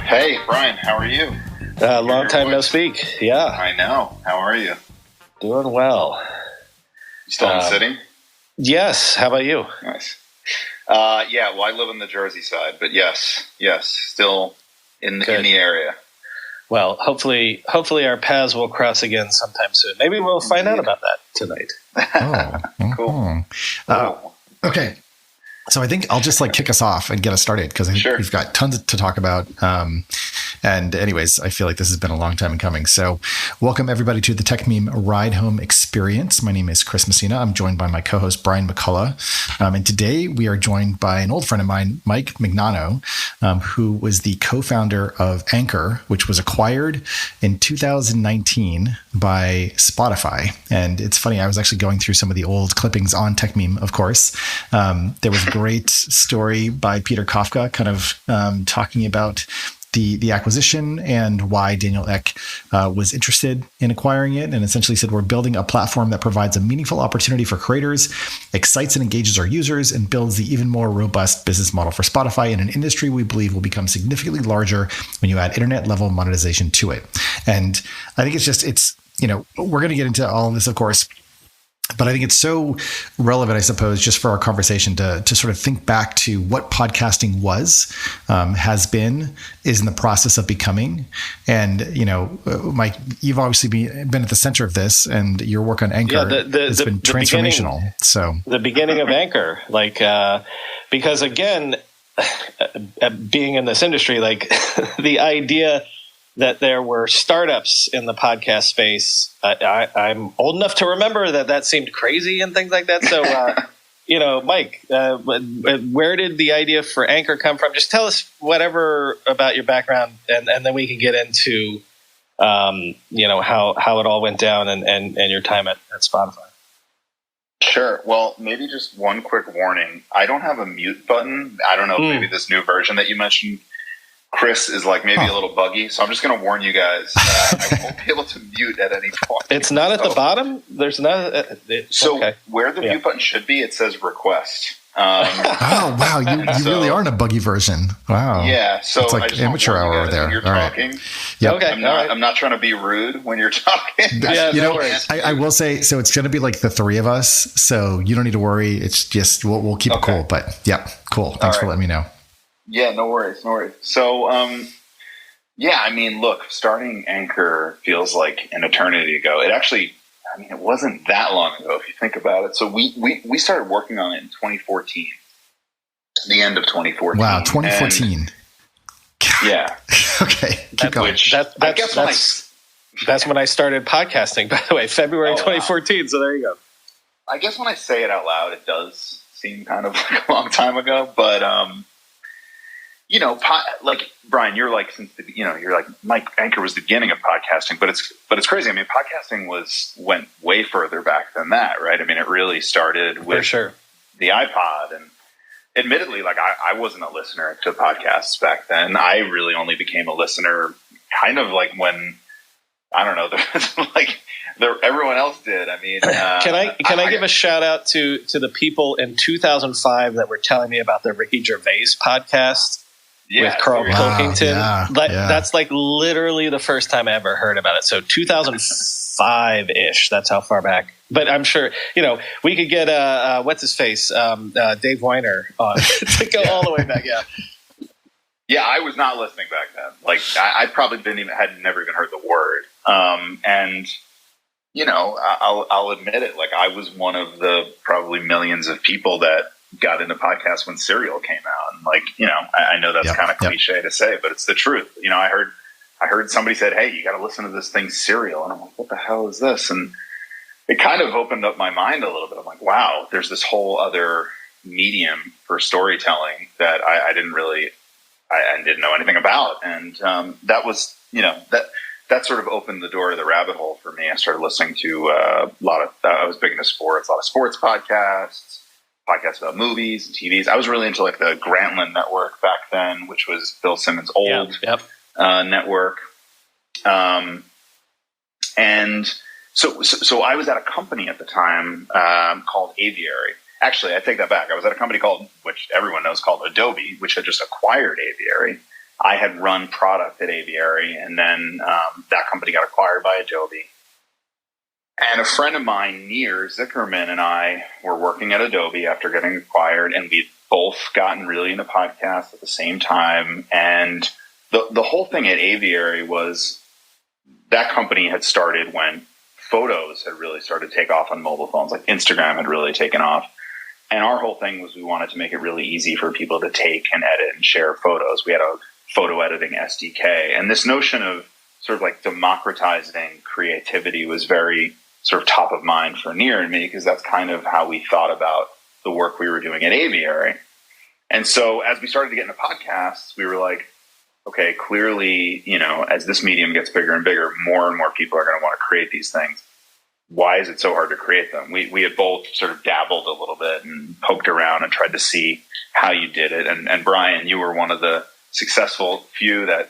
Hey, Brian, how are you? Long time no speak. Yeah. I know. How are you? Doing well. You still in the city? Yes. How about you? Nice. Yeah, well, I live on the Jersey side, but yes, still in the area. Well, hopefully our paths will cross again sometime soon. Maybe we'll find out about that tonight. Cool. Okay. So I think I'll just kick us off and get us started because I think we've got tons to talk about. And anyways, I feel like this has been a long time in coming. So welcome everybody to the Techmeme Ride Home Experience. My name is Chris Messina. I'm joined by my co-host, Brian McCullough. And today we are joined by an old friend of mine, Mike Mignano, who was the co-founder of Anchor, which was acquired in 2019 by Spotify. And it's funny, I was actually going through some of the old clippings on Techmeme, of course. There was a great story by Peter Kafka kind of talking about the acquisition and why Daniel Ek was interested in acquiring it, and essentially said, we're building a platform that provides a meaningful opportunity for creators, excites and engages our users, and builds the even more robust business model for Spotify in an industry we believe will become significantly larger when you add internet level monetization to it. And I think it's we're going to get into all of this, of course, but I think it's so relevant, I suppose, just for our conversation to sort of think back to what podcasting was, has been, is in the process of becoming. And, Mike, you've obviously been at the center of this, and your work on Anchor has been transformational. So the beginning of Anchor, because again, being in this industry, the idea that there were startups in the podcast space. I'm old enough to remember that seemed crazy and things like that. So, Mike, where did the idea for Anchor come from? Just tell us whatever about your background, and then we can get into, how it all went down and your time at Spotify. Sure. Well, maybe just one quick warning. I don't have a mute button. I don't know if maybe this new version that you mentioned, Chris, is maybe a little buggy, so I'm just going to warn you guys. I won't be able to mute at any point. It's not at the bottom? There's not. Where the mute button should be, it says request. Oh, wow. You really are in a buggy version. Wow. Yeah. So it's like amateur hour there. When you're talking. Right. Yep. Okay. I'm not trying to be rude when you're talking. I will say, so it's going to be the three of us, so you don't need to worry. It's just, we'll keep it cool. But yeah, cool. Thanks for letting me know. Yeah, no worries. So, look, starting Anchor feels like an eternity ago. It actually, it wasn't that long ago if you think about it. So we started working on it in 2014, the end of 2014. Wow, 2014. And, yeah. Okay, keep going. That's when I started podcasting, by the way, February 2014. Wow. So there you go. I guess when I say it out loud, it does seem kind of like a long time ago, but Brian, you're since you're Mike, Anchor was the beginning of podcasting, but it's crazy. Podcasting went way further back than that, right? It really started with the iPod, and admittedly, I wasn't a listener to podcasts back then. I really only became a listener kind of when, I don't know, everyone else did. Can I give a shout out to the people in 2005 that were telling me about the Ricky Gervais podcast? With Carl Pilkington. That's literally the first time I ever heard about it. So 2005-ish, that's how far back. But I'm sure, we could get, what's his face? Dave Weiner on to go all the way back. Yeah. Yeah, I was not listening back then. I probably had never even heard the word. And, I'll admit it. I was one of the probably millions of people that got into podcasts when Serial came out, and I know that's kind of cliche to say, but it's the truth. I heard somebody said, "Hey, you got to listen to this thing, Serial," and I'm like, "What the hell is this?" And it kind of opened up my mind a little bit. I'm like, "Wow, there's this whole other medium for storytelling that I didn't know anything about," and that was that sort of opened the door to the rabbit hole for me. I started listening to a lot of. I was big into sports, a lot of sports podcasts about movies and TVs. I was really into the Grantland network back then, which was Bill Simmons' old network. And so I was at a company at the time called Aviary. Actually, I take that back. I was at a company which everyone knows, called Adobe, which had just acquired Aviary. I had run product at Aviary, and then that company got acquired by Adobe. And a friend of mine, Nir Zickerman, and I were working at Adobe after getting acquired, and we'd both gotten really into podcasts at the same time. And the whole thing at Aviary was that company had started when photos had really started to take off on mobile phones, like Instagram had really taken off. And our whole thing was we wanted to make it really easy for people to take and edit and share photos. We had a photo editing SDK. And this notion of sort of like democratizing creativity was very sort of top of mind for Nir and me, because that's kind of how we thought about the work we were doing at Aviary. And so as we started to get into podcasts, we were like, okay, clearly, as this medium gets bigger and bigger, more and more people are going to want to create these things. Why is it so hard to create them? We had both sort of dabbled a little bit and poked around and tried to see how you did it. And Brian, you were one of the successful few that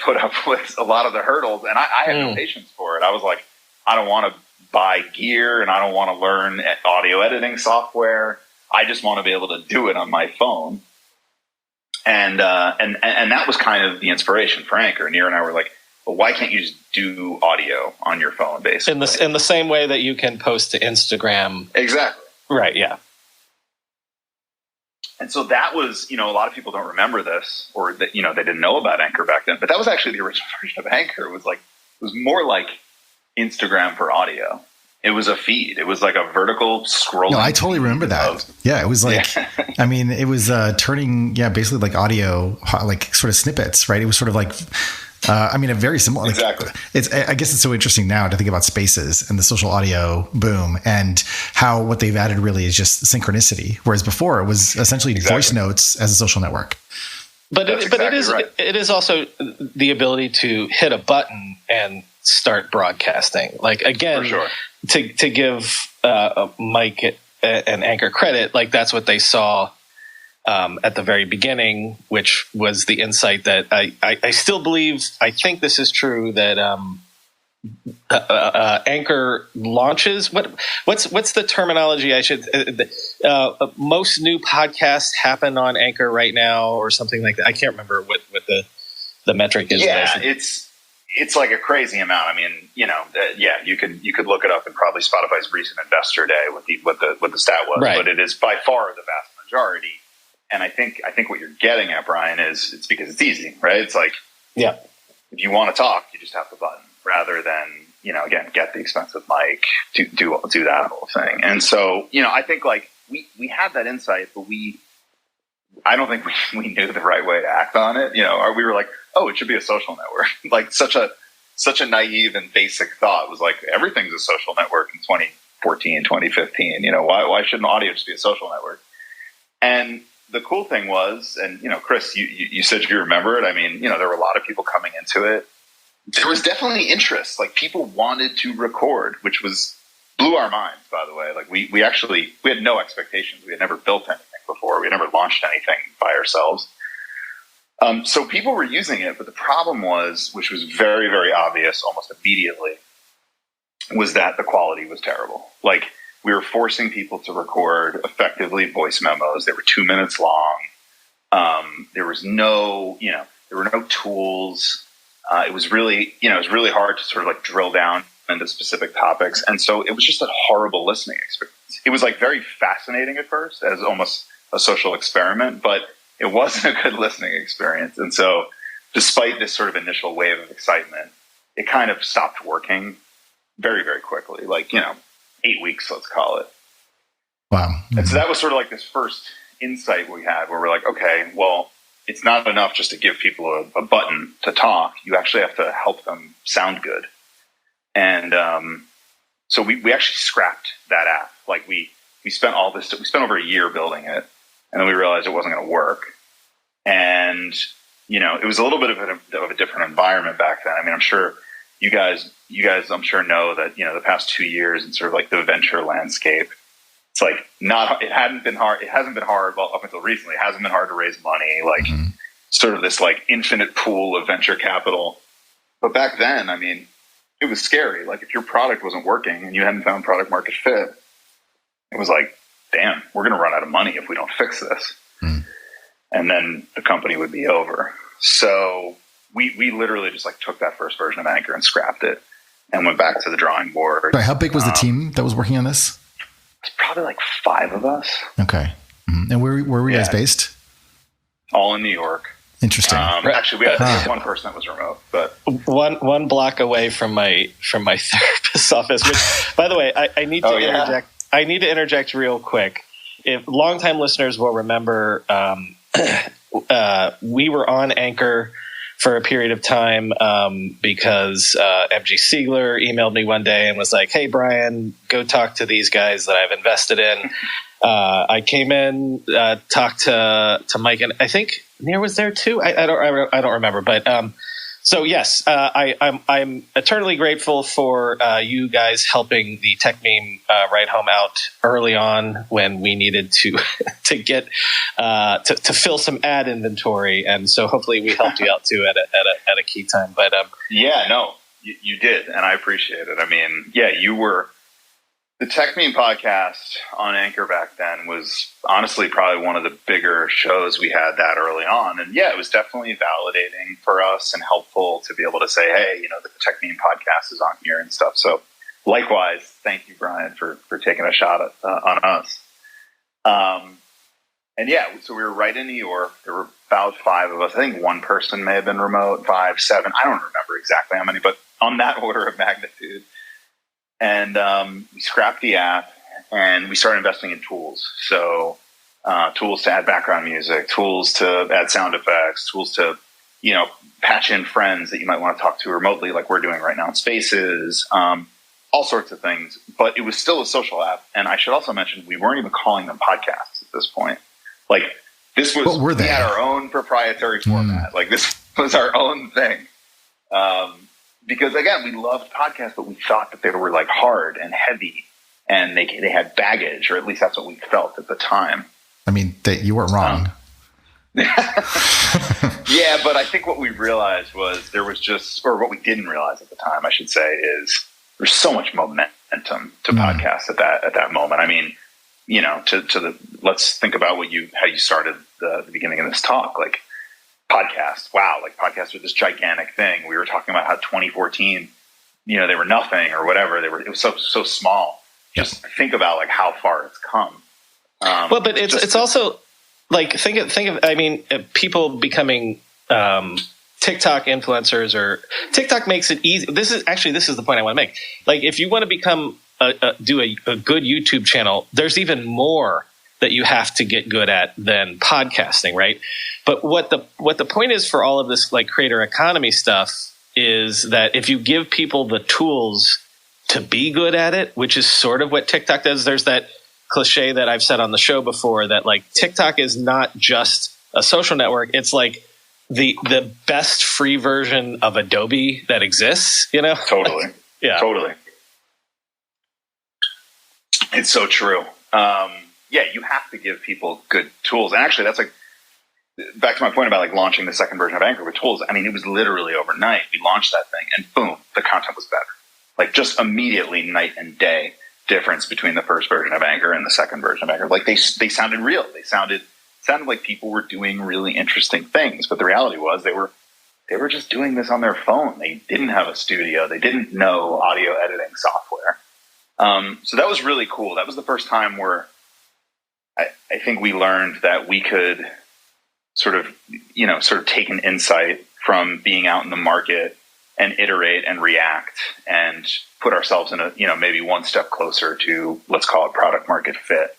put up with a lot of the hurdles. And I had no patience for it. I was like, I don't want to buy gear and I don't want to learn audio editing software. I just want to be able to do it on my phone. And that was kind of the inspiration for Anchor. Nir and I were like, well, why can't you just do audio on your phone, basically? In the same way that you can post to Instagram. Exactly. Right, yeah. And so that was, a lot of people don't remember this, or that, they didn't know about Anchor back then. But that was actually the original version of Anchor. It was more like Instagram for audio. It was a feed. It was like a vertical scrolling. No, I totally remember that. Yeah, it was like, I mean, it was turning, basically like audio, like sort of snippets, right? It was sort of like, a very similar. Like, exactly. I guess it's so interesting now to think about Spaces and the social audio boom and how what they've added really is just synchronicity, whereas before it was essentially voice notes as a social network. But it is also the ability to hit a button and start broadcasting. Like, again, for sure. to give Mike and Anchor credit, like that's what they saw at the very beginning, which was the insight that I still believe. I think this is true that Anchor launches. What's the terminology? I should. Most new podcasts happen on Anchor right now, or something like that. I can't remember what the metric is. Yeah, it's like a crazy amount. I mean, you could look it up in probably Spotify's recent Investor Day what the stat was, right. But it is by far the vast majority. And I think what you're getting at, Brian, is it's because it's easy, right? It's like, yeah, if you want to talk, you just have the button, rather than again get the expensive mic to do that whole thing. And so I think like we had that insight, but I don't think we knew the right way to act on it. Or we were like, oh, it should be a social network. Like such a naive and basic thought was like, everything's a social network in 2014, 2015. Why shouldn't audio just be a social network? And the cool thing was, and Chris, you said you remember it. I mean, there were a lot of people coming into it. There was definitely interest. Like people wanted to record, which blew our minds, by the way. Like we had no expectations. We had never built anything before. We had never launched anything by ourselves. So people were using it, but the problem was, which was very, very obvious almost immediately, was that the quality was terrible. Like we were forcing people to record effectively voice memos. They were 2 minutes long. There was there were no tools. It was really hard to sort of like drill down into specific topics. And so it was just a horrible listening experience. It was like very fascinating at first as almost a social experiment, but it wasn't a good listening experience. And so despite this sort of initial wave of excitement, it kind of stopped working very, very quickly, like, 8 weeks, let's call it. Wow. Mm-hmm. And so that was sort of like this first insight we had where we're like, okay, well, it's not enough just to give people a button to talk. You actually have to help them sound good. And so we actually scrapped that app. Like we spent over a year building it, and then we realized it wasn't going to work. And, it was a little bit of a different environment back then. I mean, I'm sure you guys, I'm sure know that, the past 2 years in sort of like the venture landscape, it's like it hasn't been hard. Well, up until recently, it hasn't been hard to raise money, like sort of this like infinite pool of venture capital. But back then, I mean, it was scary. Like if your product wasn't working and you hadn't found product market fit, it was like, damn, we're going to run out of money if we don't fix this. And then the company would be over. So we literally just like took that first version of Anchor and scrapped it and went back to the drawing board. Sorry, how big was the team that was working on this? It's probably like 5 of us. Okay. Mm-hmm. And where were you guys based? All in New York. Interesting. Actually, we had one person that was remote, but one block away from my therapist's office. Which, by the way, I need to interject. I need to interject real quick. If longtime listeners will remember, we were on Anchor for a period of time because MG Siegler emailed me one day and was like, "Hey, Brian, go talk to these guys that I've invested in." I came in, talked to Mike, and I think Nir was there too. I don't remember, but so yes, I'm eternally grateful for you guys helping the Techmeme ride home out early on when we needed to to get to fill some ad inventory, and so hopefully we helped you out too at a key time. But yeah, no, you did, and I appreciate it. I mean, yeah, you were. The Techmeme podcast on Anchor back then was honestly probably one of the bigger shows we had that early on. And yeah, it was definitely validating for us and helpful to be able to say, hey, the Techmeme podcast is on here and stuff. So likewise, thank you, Brian, for taking a shot on us. And yeah, so we were right in New York. There were about 5 of us. I think one person may have been remote, 5, 7. I don't remember exactly how many, but on that order of magnitude. And we scrapped the app and we started investing in tools. So tools to add background music, tools to add sound effects, tools to, patch in friends that you might want to talk to remotely like we're doing right now in Spaces, all sorts of things. But it was still a social app. And I should also mention, we weren't even calling them podcasts at this point. Like this was, we had our own proprietary format. Like this was our own thing. Because again, we loved podcasts, but we thought that they were like hard and heavy, and they had baggage, or at least that's what we felt at the time. I mean, you weren't wrong. Yeah, but I think what we realized was there was or what we didn't realize at the time, I should say, is there's so much momentum to podcasts at that moment. I mean, let's think about how you started the beginning of this talk, like. Podcasts. Wow. Like podcasts were this gigantic thing. We were talking about how 2014, they were nothing or whatever. It was so small. Yep. Just think about like how far it's come. Well, but it's also like, think of, I mean, people becoming, TikTok influencers, or TikTok makes it easy. This is the point I want to make. Like if you want to become do a good YouTube channel, there's even more that you have to get good at than podcasting, right? But what the point is for all of this like creator economy stuff is that if you give people the tools to be good at it, which is sort of what TikTok does, there's that cliche that I've said on the show before that like TikTok is not just a social network. It's like the best free version of Adobe that exists, Totally. Yeah. Totally. It's so true. Yeah, you have to give people good tools. And actually that's like, back to my point about like launching the second version of Anchor with tools. I mean, it was literally overnight. We launched that thing and boom, the content was better. Like just immediately night and day difference between the first version of Anchor and the second version of Anchor. Like they sounded real. They sounded like people were doing really interesting things. But the reality was they were just doing this on their phone. They didn't have a studio. They didn't know audio editing software. So that was really cool. That was the first time where I think we learned that we could sort of take an insight from being out in the market and iterate and react and put ourselves in maybe one step closer to, let's call it product market fit.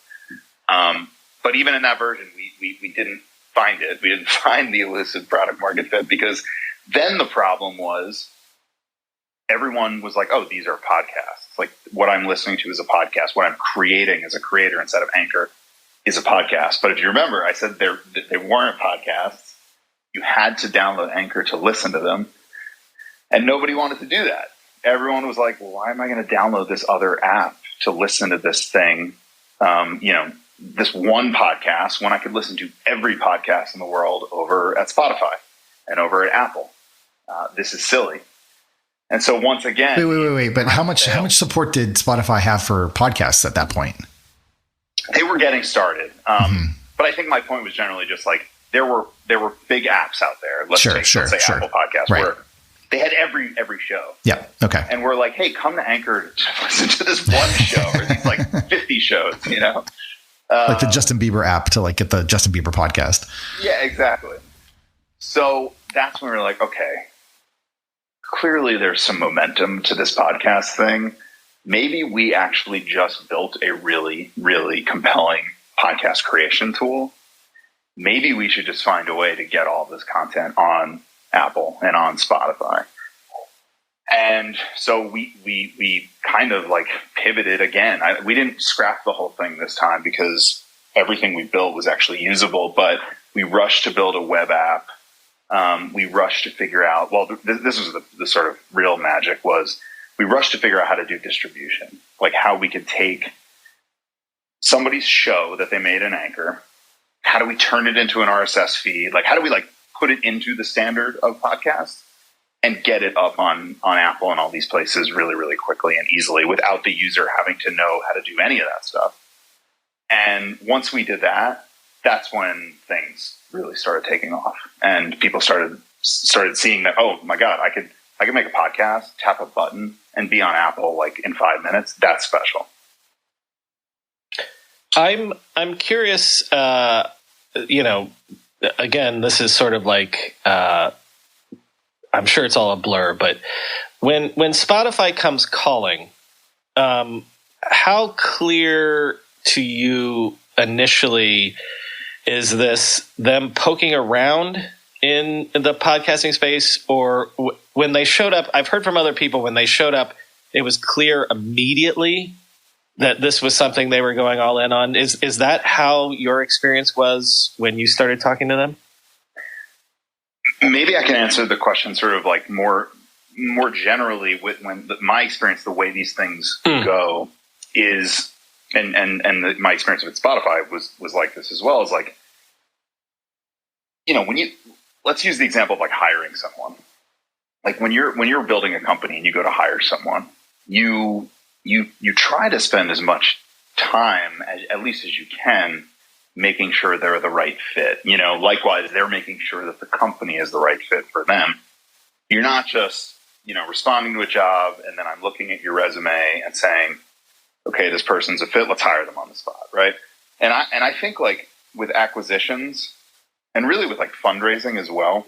But even in that version, we didn't find it. We didn't find the elusive product market fit because then the problem was everyone was like, oh, these are podcasts. Like what I'm listening to is a podcast. What I'm creating as a creator instead of Anchor is a podcast. But if you remember, I said they weren't podcasts. You had to download Anchor to listen to them. And nobody wanted to do that. Everyone was like, well, why am I going to download this other app to listen to this thing, this one podcast when I could listen to every podcast in the world over at Spotify and over at Apple? This is silly. And so once again... Wait. But how much support did Spotify have for podcasts at that point? They were getting started. But I think my point was generally just like, there were big apps out there. Let's say Apple Podcasts, where they had every show. Yeah. Okay. And we're like, hey, come to Anchor to listen to this one show or these like 50 shows, you know? Like the Justin Bieber app to like get the Justin Bieber podcast. Yeah, exactly. So that's when we're like, okay, clearly there's some momentum to this podcast thing. Maybe we actually just built a really, really compelling podcast creation tool. Maybe we should just find a way to get all this content on Apple and on Spotify. And so we kind of like pivoted again. We didn't scrap the whole thing this time because everything we built was actually usable, but we rushed to build a web app. We rushed to figure out, this was the sort of real magic was we rushed to figure out how to do distribution, like how we could take somebody's show that they made in Anchor. How do we turn it into an RSS feed? Like, how do we like put it into the standard of podcasts and get it up on Apple and all these places really, really quickly and easily without the user having to know how to do any of that stuff? And once we did that, that's when things really started taking off, and people started seeing that, oh my God, I could make a podcast, tap a button, and be on Apple like in 5 minutes. That's special. I'm curious. Again, this is sort of like I'm sure it's all a blur, but when Spotify comes calling, how clear to you initially is this them poking around in the podcasting space, or when they showed up? I've heard from other people when they showed up, it was clear immediately that this was something they were going all in on. Is that how your experience was when you started talking to them? Maybe I can answer the question sort of like more generally with my experience, the way these things go is, my experience with Spotify was like this as well, is like, let's use the example of like hiring someone. Like when you're building a company and you go to hire someone, you try to spend as much time at least as you can making sure they're the right fit. Likewise, they're making sure that the company is the right fit for them. You're not just, responding to a job and then I'm looking at your resume and saying, okay, this person's a fit, let's hire them on the spot, right? And I think like with acquisitions and really with like fundraising as well,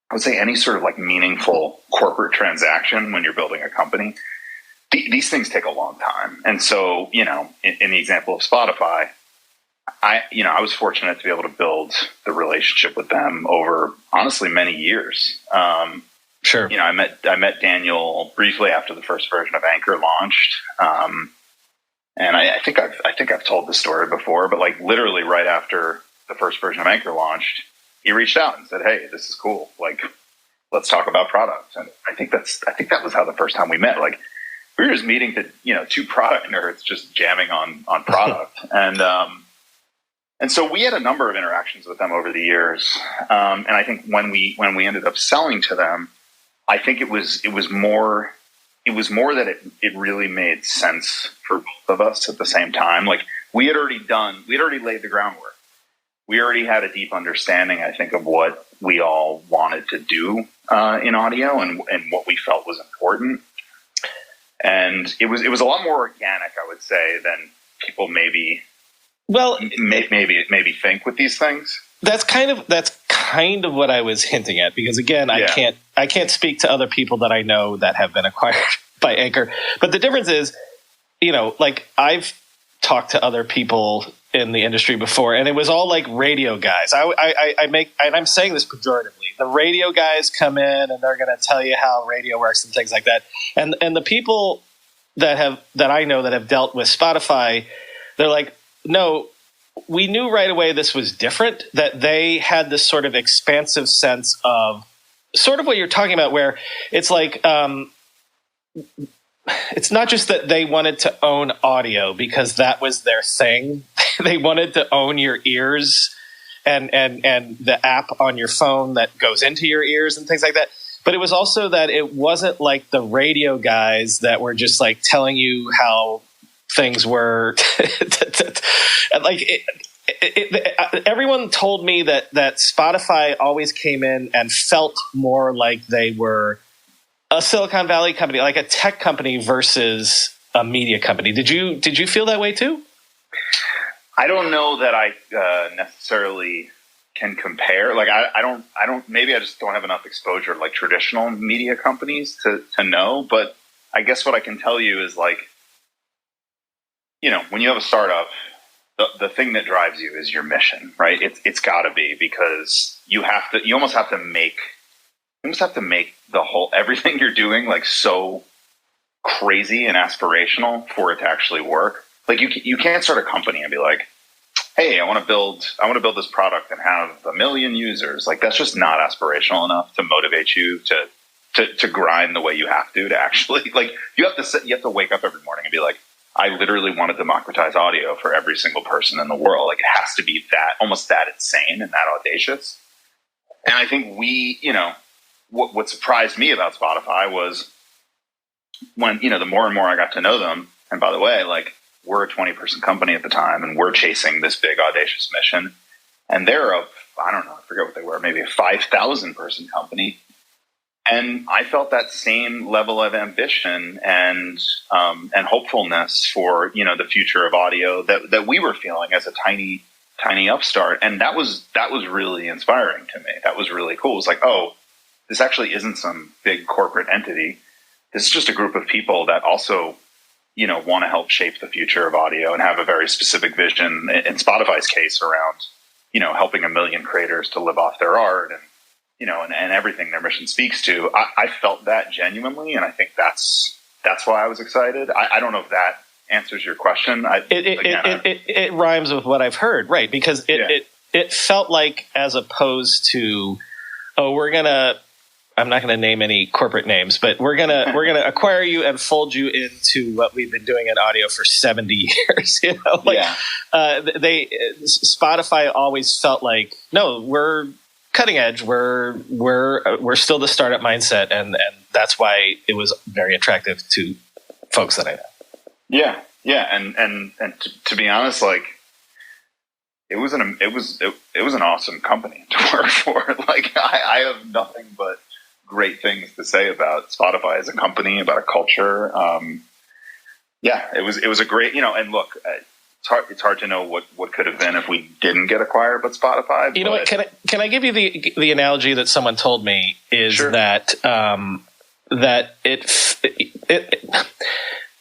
I would say any sort of like meaningful corporate transaction when you're building a company, these things take a long time. And so, in the example of Spotify, I was fortunate to be able to build the relationship with them over honestly many years. Sure. I met Daniel briefly after the first version of Anchor launched. And I think I've told this story before, but like literally right after the first version of Anchor launched, he reached out and said, "Hey, this is cool. Like, let's talk about product." And I think that was how the first time we met. Like, we were just meeting to, two product nerds just jamming on product. And so we had a number of interactions with them over the years. And I think when we ended up selling to them, I think it was more that it really made sense for both of us at the same time. Like we'd already laid the groundwork. We already had a deep understanding, I think, of what we all wanted to do in audio and what we felt was important. And it was a lot more organic, I would say, than people maybe think with these things. That's kind of what I was hinting at, because again, yeah. I can't speak to other people that I know that have been acquired by Anchor. But the difference is, like I've talked to other people in the industry before, and it was all like radio guys. And I'm saying this pejoratively. The radio guys come in and they're going to tell you how radio works and things like that. And the people that I know that have dealt with Spotify, they're like, no, we knew right away this was different, that they had this sort of expansive sense of sort of what you're talking about, where it's like, it's not just that they wanted to own audio because that was their thing. They wanted to own your ears and the app on your phone that goes into your ears and things like that. But it was also that it wasn't like the radio guys that were just like telling you how things were. everyone told me that Spotify always came in and felt more like they were a Silicon Valley company, like a tech company versus a media company. Did you feel that way too? I don't know that I necessarily can compare. Like I don't. Maybe I just don't have enough exposure to like traditional media companies to know. But I guess what I can tell you is like, you know, when you have a startup, the thing that drives you is your mission, right? It's got to be, because you almost have to make the whole, everything you're doing like so crazy and aspirational for it to actually work. Like you can't start a company and be like, hey, I want to build this product and have 1 million users. Like that's just not aspirational enough to motivate you to grind the way you have to actually, like you have to wake up every morning and be like, I literally want to democratize audio for every single person in the world. Like it has to be almost that insane and that audacious. And I think what surprised me about Spotify was when, you know, the more and more I got to know them, and by the way, like we're a 20-person company at the time and we're chasing this big audacious mission. And they're I don't know, I forget what they were, maybe a 5,000 person company. And I felt that same level of ambition and hopefulness for, you know, the future of audio that we were feeling as a tiny upstart. And that was really inspiring to me. That was really cool. It was like, oh, this actually isn't some big corporate entity. This is just a group of people that also, you know, want to help shape the future of audio and have a very specific vision, in Spotify's case, around, you know, helping 1 million creators to live off their art and, you know, and everything their mission speaks to. I felt that genuinely, and I think that's why I was excited. I don't know if that answers your question. It rhymes with what I've heard, right? Because it felt like, as opposed to, I'm not gonna name any corporate names, but we're gonna acquire you and fold you into what we've been doing in audio for 70 years. You know, like Spotify always felt like, no, we're cutting edge. We're still the startup mindset, and that's why it was very attractive to folks that I know. Yeah, and to be honest, like it was an awesome company to work for. Like I have nothing but great things to say about Spotify as a company, about a culture. It was a great, you know. And look, it's hard to know what could have been if we didn't get acquired by Spotify. You know what? Can I give you the analogy that someone told me is Sure. that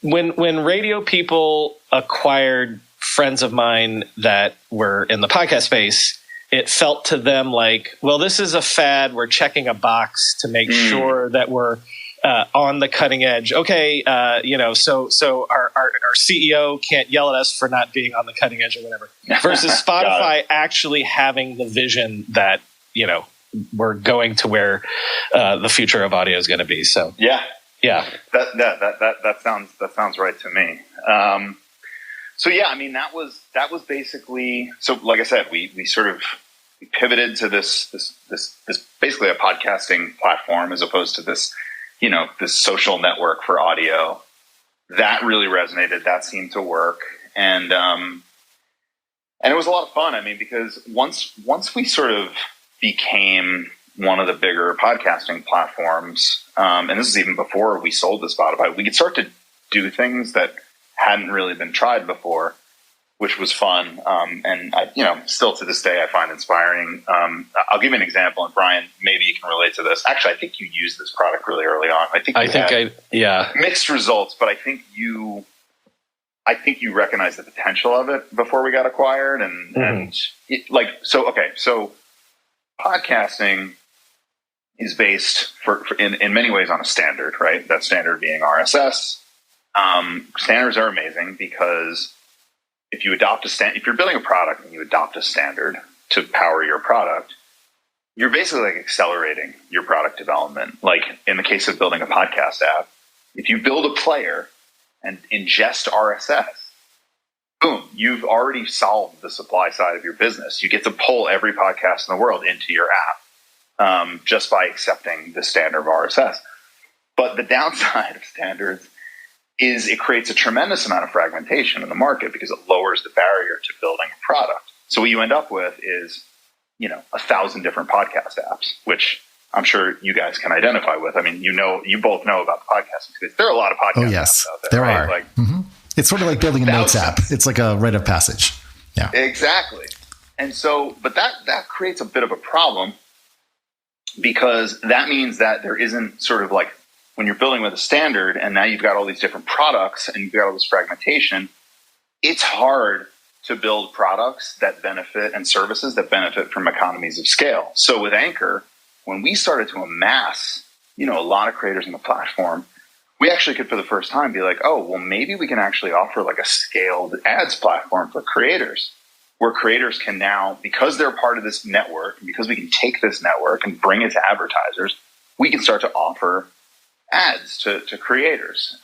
when radio people acquired friends of mine that were in the podcast space, it felt to them like, well, this is a fad. We're checking a box to make sure that we're on the cutting edge. Okay, you know, so our CEO can't yell at us for not being on the cutting edge or whatever. Versus Spotify actually having the vision that, you know, we're going to where the future of audio is going to be. So yeah, that sounds right to me. So yeah, I mean that was basically, so like I said, we sort of pivoted to this basically a podcasting platform as opposed to this, you know, this social network for audio. That really resonated. That seemed to work, and it was a lot of fun. I mean, because once we sort of became one of the bigger podcasting platforms, and this is even before we sold to Spotify, we could start to do things that hadn't really been tried before, which was fun. And I, you know, still to this day, I find inspiring. I'll give you an example, and Brian, maybe you can relate to this. Actually, I think you used this product really early on. I think mixed results, but I think you recognized the potential of it before we got acquired. So podcasting is based in many ways on a standard, right? That standard being RSS. Standards are amazing because if you're building a product and you adopt a standard to power your product, you're basically like accelerating your product development. Like in the case of building a podcast app, if you build a player and ingest RSS, boom, you've already solved the supply side of your business. You get to pull every podcast in the world into your app just by accepting the standard of RSS. But the downside of standards is it creates a tremendous amount of fragmentation in the market because it lowers the barrier to building a product. So what you end up with is, 1,000 different podcast apps, which I'm sure you guys can identify with. I mean, you both know about the podcasting space. There are a lot of podcasts. Oh, yes, out there are. Like, It's sort of like building a notes app. It's like a rite of passage. Yeah, exactly. And so, but that creates a bit of a problem, because that means that there isn't sort of like, when you're building with a standard and now you've got all these different products and you've got all this fragmentation, it's hard to build products that benefit and services that benefit from economies of scale. So with Anchor, when we started to amass, a lot of creators on the platform, we actually could for the first time be like, oh, well, maybe we can actually offer like a scaled ads platform for creators, where creators can now, because they're part of this network, and because we can take this network and bring it to advertisers, we can start to offer ads to creators.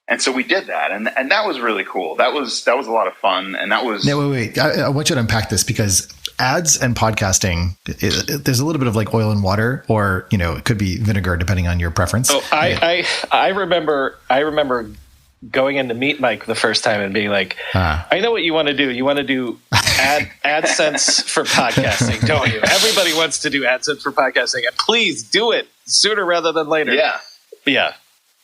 And so we did that, and that was really cool. That was a lot of fun, and that was. No, wait. I want you to unpack this, because ads and podcasting, there's a little bit of like oil and water, or it could be vinegar depending on your preference. Oh, I remember going in to meet Mike the first time and being like, I know what you want to do. You want to do AdSense for podcasting, don't you? Everybody wants to do AdSense for podcasting, and please do it sooner rather than later. Yeah.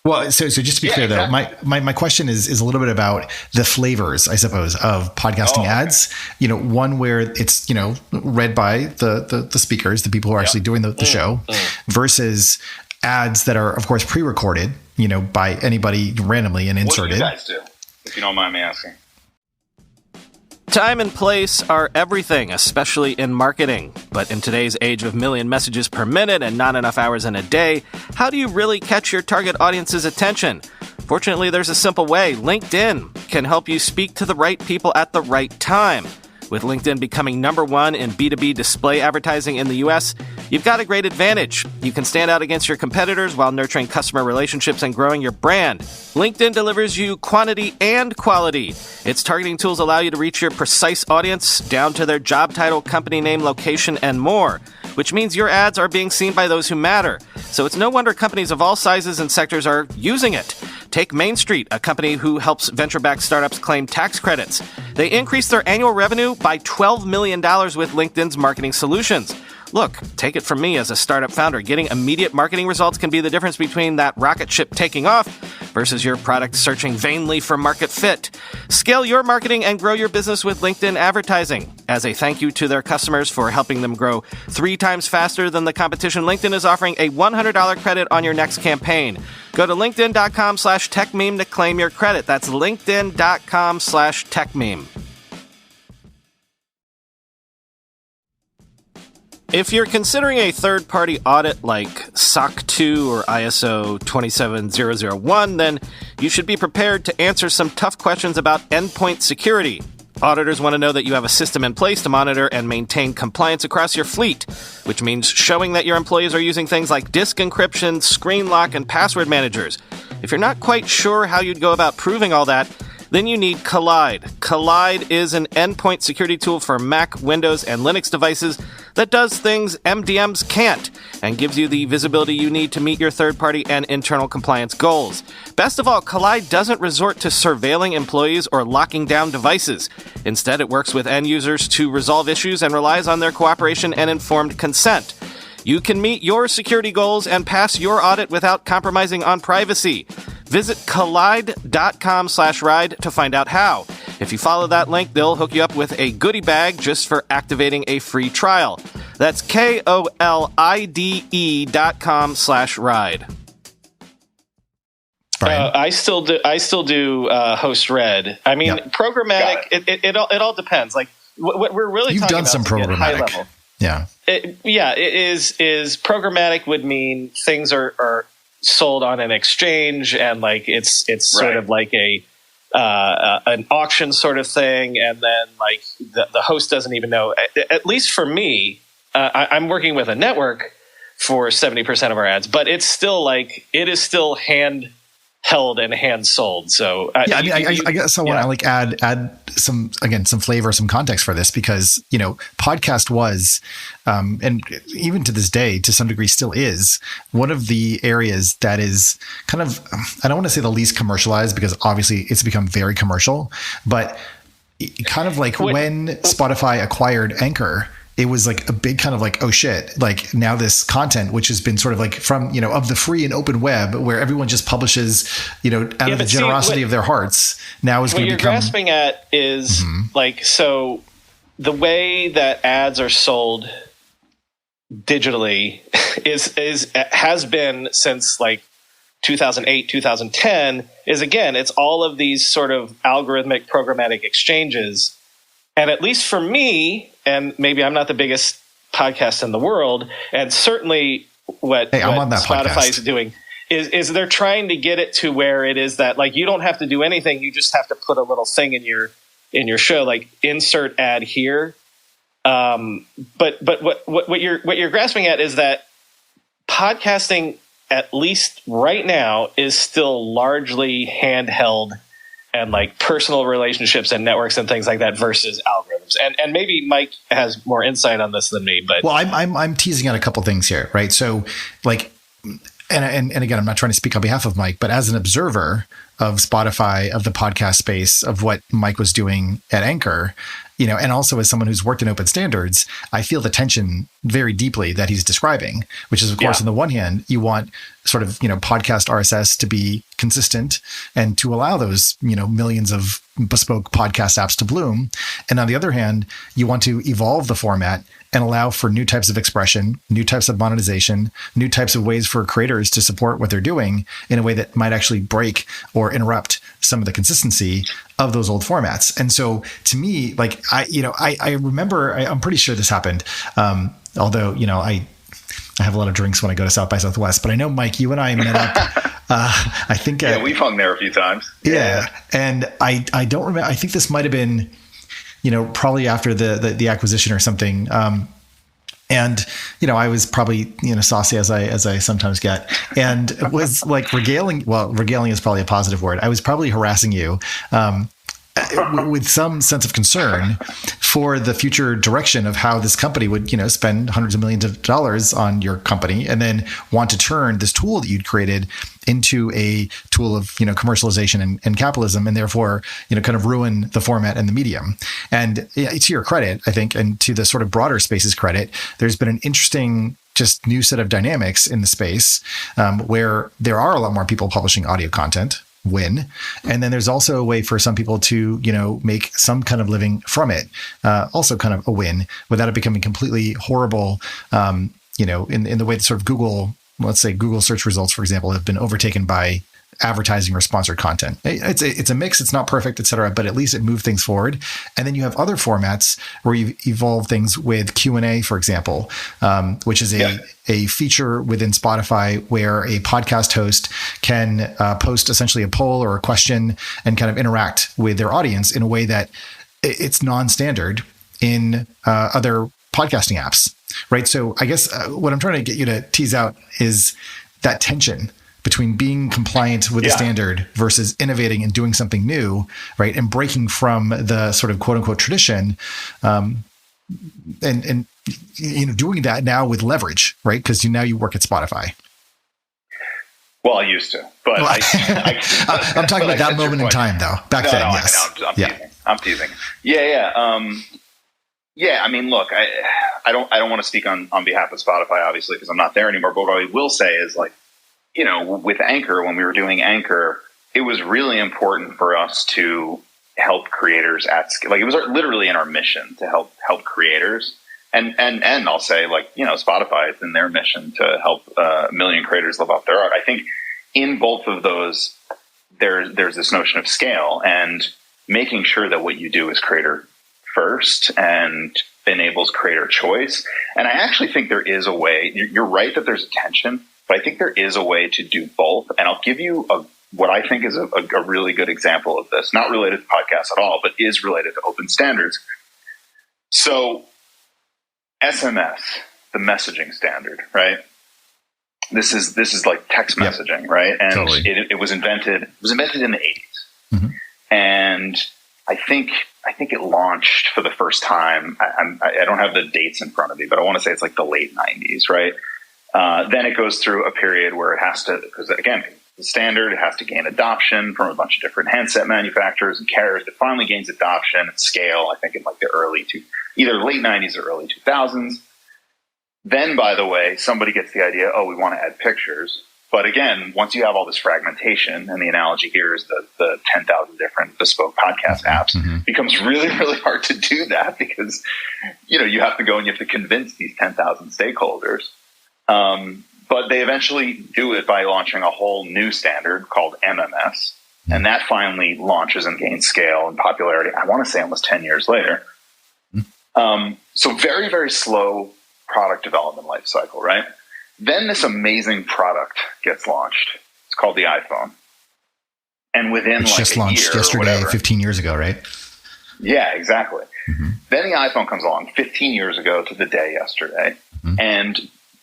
Well, so just to be clear, though, my question is a little bit about the flavors, I suppose, of podcasting ads. One where it's read by the speakers, the people who are actually doing the show, versus ads that are, of course, pre-recorded, by anybody randomly and inserted. What do you guys do, if you don't mind me asking? Time and place are everything, especially in marketing. But in today's age of million messages per minute and not enough hours in a day, how do you really catch your target audience's attention? Fortunately, there's a simple way. LinkedIn can help you speak to the right people at the right time. With LinkedIn becoming number one in B2B display advertising in the US, you've got a great advantage. You can stand out against your competitors while nurturing customer relationships and growing your brand. LinkedIn delivers you quantity and quality. Its targeting tools allow you to reach your precise audience down to their job title, company name, location, and more, which means your ads are being seen by those who matter. So it's no wonder companies of all sizes and sectors are using it. Take Main Street, a company who helps venture-backed startups claim tax credits. They increased their annual revenue by $12 million with LinkedIn's marketing solutions. Look, take it from me as a startup founder. Getting immediate marketing results can be the difference between that rocket ship taking off versus your product searching vainly for market fit. Scale your marketing and grow your business with LinkedIn advertising. As a thank you to their customers for helping them grow 3 times faster than the competition, LinkedIn is offering a $100 credit on your next campaign. Go to linkedin.com/techmeme to claim your credit. That's linkedin.com/techmeme. If you're considering a third-party audit like SOC 2 or ISO 27001, then you should be prepared to answer some tough questions about endpoint security. Auditors want to know that you have a system in place to monitor and maintain compliance across your fleet, which means showing that your employees are using things like disk encryption, screen lock, and password managers. If you're not quite sure how you'd go about proving all that, then you need Collide. Collide is an endpoint security tool for Mac, Windows, and Linux devices that does things MDMs can't and gives you the visibility you need to meet your third-party and internal compliance goals. Best of all, Collide doesn't resort to surveilling employees or locking down devices. Instead, it works with end users to resolve issues and relies on their cooperation and informed consent. You can meet your security goals and pass your audit without compromising on privacy. Visit collide.com/ride to find out how. If you follow that link, they'll hook you up with a goodie bag just for activating a free trial. That's KOLIDE.com/ride. I still do host red. I mean, programmatic. It all depends. Like what we're really you've talking done about some programmatic. high level. Yeah. It is programmatic would mean things are sold on an exchange, and like it's sort of like an auction sort of thing, and then like the host doesn't even know. At least for me, I'm working with a network for 70% of our ads, but it's still like it is still hand held and hand sold. So I guess I want to add some flavor, some context for this, because podcast was and even to this day to some degree still is one of the areas that is kind of, I don't want to say the least commercialized, because obviously it's become very commercial, but kind of like when Spotify acquired Anchor, it was like a big kind of like, oh shit, like now this content, which has been sort of like from, of the free and open web where everyone just publishes, out of the generosity of their hearts, now is going to become. What you're grasping at is like, so the way that ads are sold digitally has been since like 2008, 2010 is, again, it's all of these sort of algorithmic programmatic exchanges. And at least for me, and maybe I'm not the biggest podcast in the world, and certainly what Spotify is doing is they're trying to get it to where it is that like you don't have to do anything, you just have to put a little thing in your show, like insert ad here. But what you're grasping at is that podcasting, at least right now, is still largely handheld and like personal relationships and networks and things like that versus algorithms. And maybe Mike has more insight on this than me, but well, I'm teasing out a couple things here, right? So like, and again, I'm not trying to speak on behalf of Mike, but as an observer of Spotify, of the podcast space, of what Mike was doing at Anchor, and also as someone who's worked in open standards, I feel the tension very deeply that he's describing, which is, of course, on the one hand, you want sort of, podcast RSS to be consistent and to allow those, millions of bespoke podcast apps to bloom. And on the other hand, you want to evolve the format and allow for new types of expression, new types of monetization, new types of ways for creators to support what they're doing in a way that might actually break or interrupt some of the consistency of those old formats. And so to me, like, I remember, I'm pretty sure this happened. Although, I have a lot of drinks when I go to South by Southwest, but I know, Mike, you and I met up, I think. We've hung there a few times. Yeah. And I don't remember, I think this might've been, probably after the acquisition or something. And, I was probably, saucy as I sometimes get, and was like regaling is probably a positive word. I was probably harassing you, with some sense of concern for the future direction of how this company would, spend hundreds of millions of dollars on your company and then want to turn this tool that you'd created into a tool of, commercialization and capitalism, and therefore, kind of ruin the format and the medium. And to your credit, I think, and to the sort of broader space's credit, there's been an interesting just new set of dynamics in the space, where there are a lot more people publishing audio content. Win. And then there's also a way for some people to, make some kind of living from it. Also kind of a win without it becoming completely horrible, in the way that sort of Google, let's say Google search results, for example, have been overtaken by advertising or sponsored content. It's a mix. It's not perfect, et cetera, but at least it moved things forward. And then you have other formats where you evolve things with Q&A, for example, which is a feature within Spotify where a podcast host can post essentially a poll or a question and kind of interact with their audience in a way that it's non-standard in other podcasting apps, right? So I guess what I'm trying to get you to tease out is that tension between being compliant with the standard versus innovating and doing something new, right? And breaking from the sort of quote unquote tradition, and doing that now with leverage, right? Because now you work at Spotify. Well, I used to, but I'm talking about that moment in time, though. Back then, yes. I'm teasing. Yeah. I mean, look, I don't want to speak on behalf of Spotify, obviously, because I'm not there anymore. But what I will say is, like, with Anchor, when we were doing Anchor, it was really important for us to help creators at scale. Like, it was literally in our mission to help creators. And I'll say, like, Spotify, it's in their mission to help a million creators live off their art. I think in both of those, there's this notion of scale and making sure that what you do is creator first and enables creator choice. And I actually think there is a way. You're right that there's a tension, but I think there is a way to do both. And I'll give you what I think is a really good example of this, not related to podcasts at all, but is related to open standards. So SMS, the messaging standard, right? This is like text messaging, right? And totally. it was invented in the 80s. Mm-hmm. And I think it launched for the first time. I don't have the dates in front of me, but I want to say it's like the late 90s, right? Then it goes through a period where it has to, because again, the standard. It has to gain adoption from a bunch of different handset manufacturers and carriers. It finally gains adoption and scale, I think, in like the either late 90s or early 2000s. Then, by the way, somebody gets the idea, we want to add pictures. But again, once you have all this fragmentation, and the analogy here is the 10,000 different bespoke podcast apps, it becomes really, really hard to do that because, you have to go and you have to convince these 10,000 stakeholders. But they eventually do it by launching a whole new standard called MMS. And that finally launches and gains scale and popularity, I want to say almost 10 years later. So very, very slow product development life cycle, right? Then this amazing product gets launched. It's called the iPhone. And within it's just launched yesterday, 15 years ago, right? Yeah, exactly. Then the iPhone comes along 15 years ago to the day yesterday. And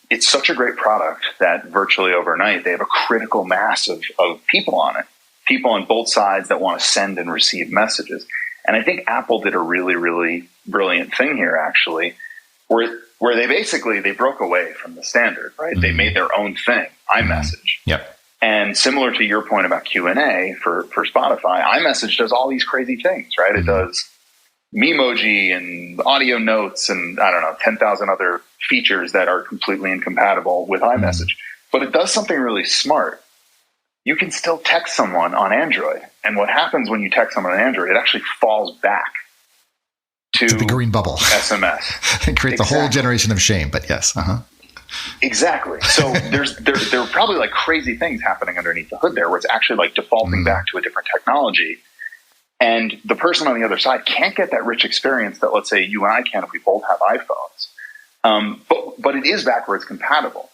it's such a great product that virtually overnight they have a critical mass of people on it. People on both sides that want to send and receive messages. And I think Apple did a really, really brilliant thing here, actually, where they broke away from the standard, right? They made their own thing, iMessage. Yep. And similar to your point about Q&A for Spotify, iMessage does all these crazy things, right? It does Memoji and audio notes and, 10,000 other features that are completely incompatible with iMessage. But it does something really smart. You can still text someone on Android. And what happens when you text someone on Android, it actually falls back to the green bubble SMS and creates a whole generation of shame. But yes, exactly. So there are probably like crazy things happening underneath the hood there, where it's actually like defaulting back to a different technology, and the person on the other side can't get that rich experience that, let's say, you and I can if we both have iPhones. But it is backwards compatible,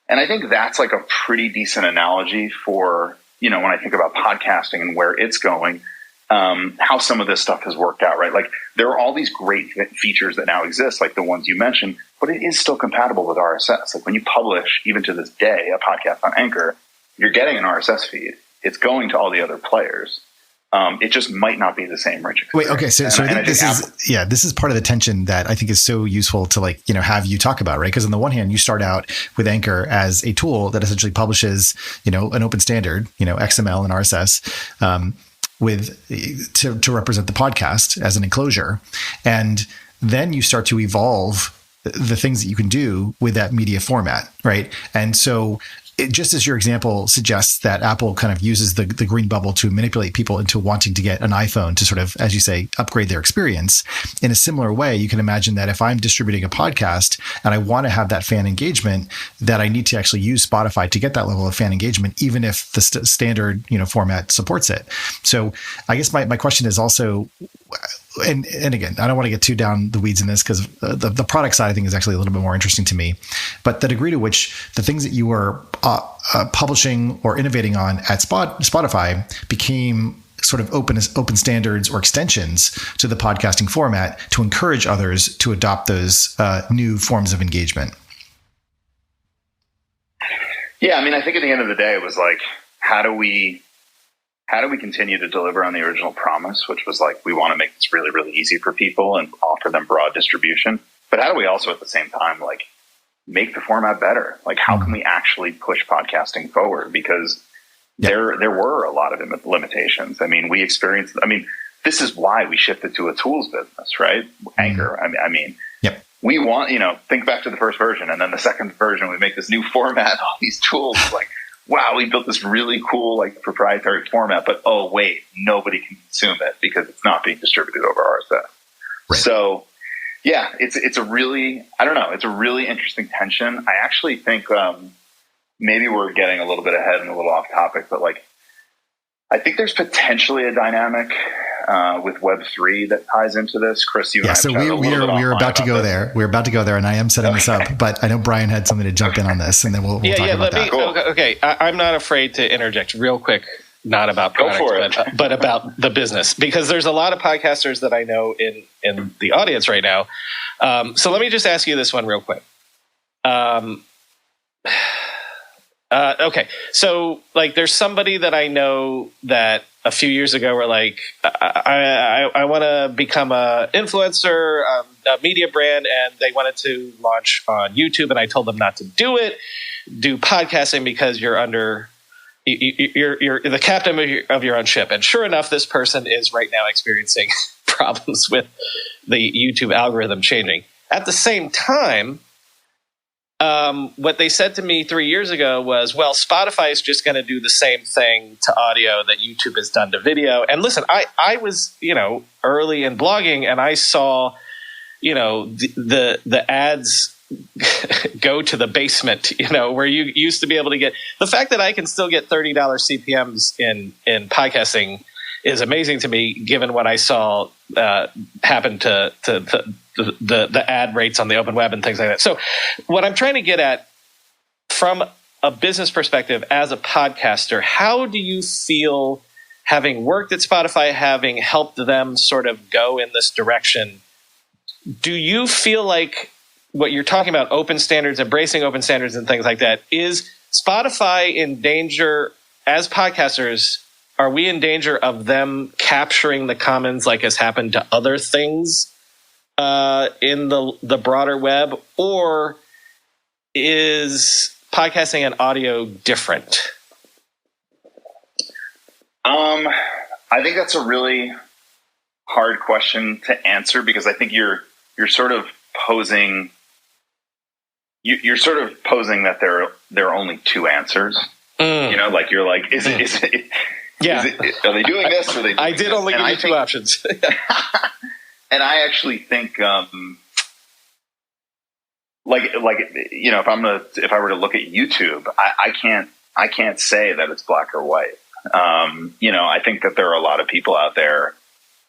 and I think that's like a pretty decent analogy for when I think about podcasting and where it's going. How some of this stuff has worked out, right? Like there are all these great features that now exist, like the ones you mentioned, but it is still compatible with RSS. Like when you publish, even to this day, a podcast on Anchor, you're getting an RSS feed. It's going to all the other players. It just might not be the same rich experience. Wait, okay. So I think this is part of the tension that I think is so useful to have you talk about, right? Because on the one hand, you start out with Anchor as a tool that essentially publishes, an open standard, XML and RSS, to represent the podcast as an enclosure. And then you start to evolve the things that you can do with that media format, right? And so just as your example suggests that Apple kind of uses the green bubble to manipulate people into wanting to get an iPhone to sort of, as you say, upgrade their experience, in a similar way, you can imagine that if I'm distributing a podcast and I want to have that fan engagement, that I need to actually use Spotify to get that level of fan engagement, even if the standard format supports it. So I guess my question is also, and again, I don't want to get too down the weeds in this because the product side I think is actually a little bit more interesting to me, but the degree to which the things that you were publishing or innovating on at Spotify became sort of open standards or extensions to the podcasting format to encourage others to adopt those new forms of engagement. Yeah, I mean, I think at the end of the day, it was like, how do we continue to deliver on the original promise, which was like, we want to make this really, really easy for people and offer them broad distribution. But how do we also at the same time, like, make the format better? Like, how can we actually push podcasting forward? Because there were a lot of limitations. I mean, this is why we shifted to a tools business, right? Anchor. I mean, we want, think back to the first version, and then the second version, we make this new format, all these tools, like, wow, we built this really cool, like, proprietary format, but oh wait, nobody can consume it because it's not being distributed over RSS. Right. So yeah, it's a really, I don't know, it's a really interesting tension. I actually think maybe we're getting a little bit ahead and a little off topic, but like, I think there's potentially a dynamic with Web3 that ties into this. Chris, you and I so we're about to go there. We're about to go there, and I am setting this up, but I know Brian had something to jump in on this, and then we'll talk about that. Cool. Okay. I'm not afraid to interject real quick, not about products, but about the business, because there's a lot of podcasters that I know in the audience right now. So let me just ask you this one real quick. Okay. So like there's somebody that I know that a few years ago were like, I want to become a influencer, a media brand, and they wanted to launch on YouTube. And I told them not to do it, do podcasting because you're under, you're the captain of your own ship. And sure enough, this person is right now experiencing problems with the YouTube algorithm changing. At the same time, what they said to me 3 years ago was, well, Spotify is just going to do the same thing to audio that YouTube has done to video. And listen, I was, early in blogging, and I saw, the ads go to the basement, where you used to be able to get the fact that I can still get $30 CPMs in podcasting is amazing to me, given what I saw happen to the ad rates on the open web and things like that. So what I'm trying to get at from a business perspective as a podcaster, how do you feel, having worked at Spotify, having helped them sort of go in this direction? Do you feel like what you're talking about, open standards, embracing open standards and things like that, is Spotify in danger as podcasters? Are we in danger of them capturing the commons like has happened to other things in the broader web? Or is podcasting and audio different? I think that's a really hard question to answer, because I think you're sort of posing that there are only two answers. Like you're like, is it yeah. Are they doing this? Or are they doing I did only give you two options. And I actually think, if I were to look at YouTube, I can't say that it's black or white. I think that there are a lot of people out there,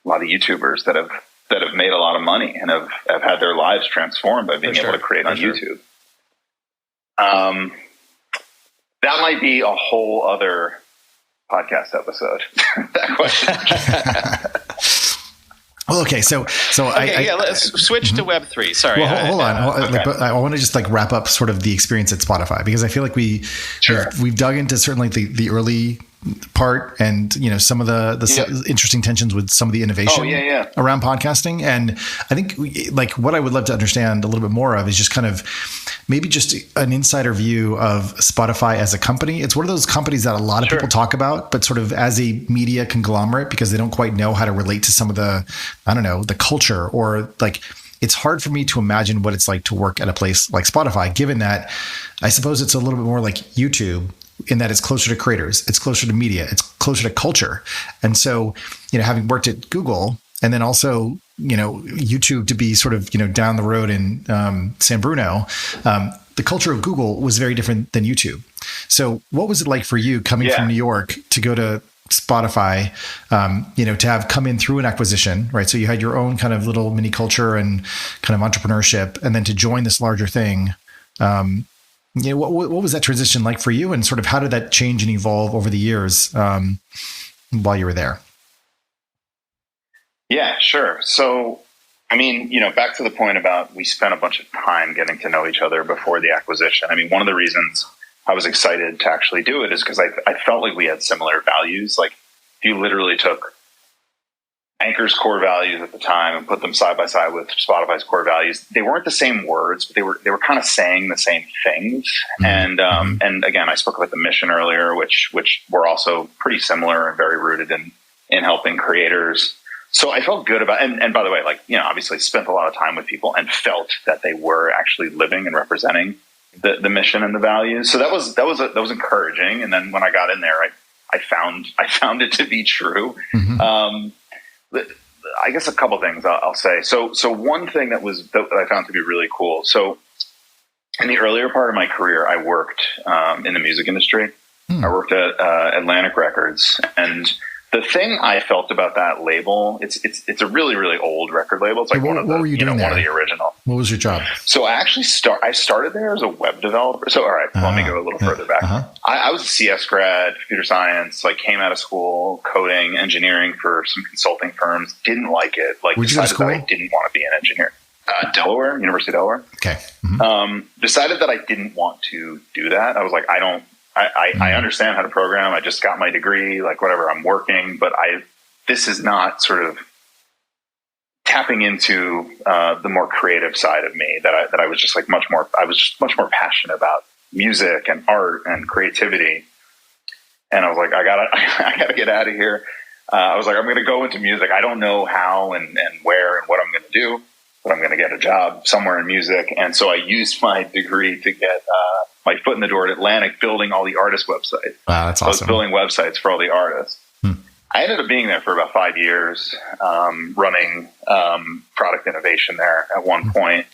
a lot of YouTubers that have made a lot of money and have had their lives transformed by being able to create on YouTube. That might be a whole other podcast episode. That question. Well, okay, so let's switch to Web3. Sorry. Well, hold on. Okay. I want to just wrap up sort of the experience at Spotify, because I feel like we've dug into certainly the early part, and some of the interesting tensions with some of the innovation around podcasting. And I think what I would love to understand a little bit more of is just kind of maybe just an insider view of Spotify as a company. It's one of those companies that a lot of people talk about, but sort of as a media conglomerate, because they don't quite know how to relate to some of the culture, or it's hard for me to imagine what it's like to work at a place like Spotify, given that I suppose it's a little bit more like YouTube, in that it's closer to creators, it's closer to media, it's closer to culture. And so, having worked at Google, and then also, YouTube to be sort of, down the road in San Bruno, the culture of Google was very different than YouTube. So what was it like for you coming from New York to go to Spotify, to have come in through an acquisition, right? So you had your own kind of little mini culture and kind of entrepreneurship, and then to join this larger thing. What was that transition like for you, and sort of how did that change and evolve over the years while you were there? Yeah, sure. So, back to the point about we spent a bunch of time getting to know each other before the acquisition. One of the reasons I was excited to actually do it is because I felt like we had similar values. Like, if you literally took Anchor's core values at the time and put them side by side with Spotify's core values, they weren't the same words, but they were kind of saying the same things. Mm-hmm. And again, I spoke about the mission earlier, which were also pretty similar and very rooted in helping creators. So I felt good about, and by the way, obviously spent a lot of time with people and felt that they were actually living and representing the mission and the values. So that was encouraging. And then when I got in there, I found it to be true. Mm-hmm. I guess a couple things I'll say. So one thing that I found to be really cool. So in the earlier part of my career, I worked in the music industry. I worked at Atlantic Records, and the thing I felt about that label, it's a really, really old record label. It's like what were you doing there? One of the original. What was your job? So I actually started there as a web developer. So all right, let me go a little further back. I was a CS grad, computer science. Came out of school, coding, engineering for some consulting firms. Didn't like it. Decided that I didn't want to be an engineer. Delaware, University of Delaware. Okay. Mm-hmm. Decided that I didn't want to do that. I was like, I understand how to program. I just got my degree, whatever, I'm working, but this is not sort of tapping into the more creative side of me that I was just much more passionate about music and art and creativity. And I was like, I gotta get out of here. I was like, I'm going to go into music. I don't know how and where and what I'm going to do, but I'm going to get a job somewhere in music. And so I used my degree to get my foot in the door at Atlantic, building all the artist websites. Wow, that's awesome. I was building websites for all the artists. I ended up being there for about 5 years, running product innovation there at one point.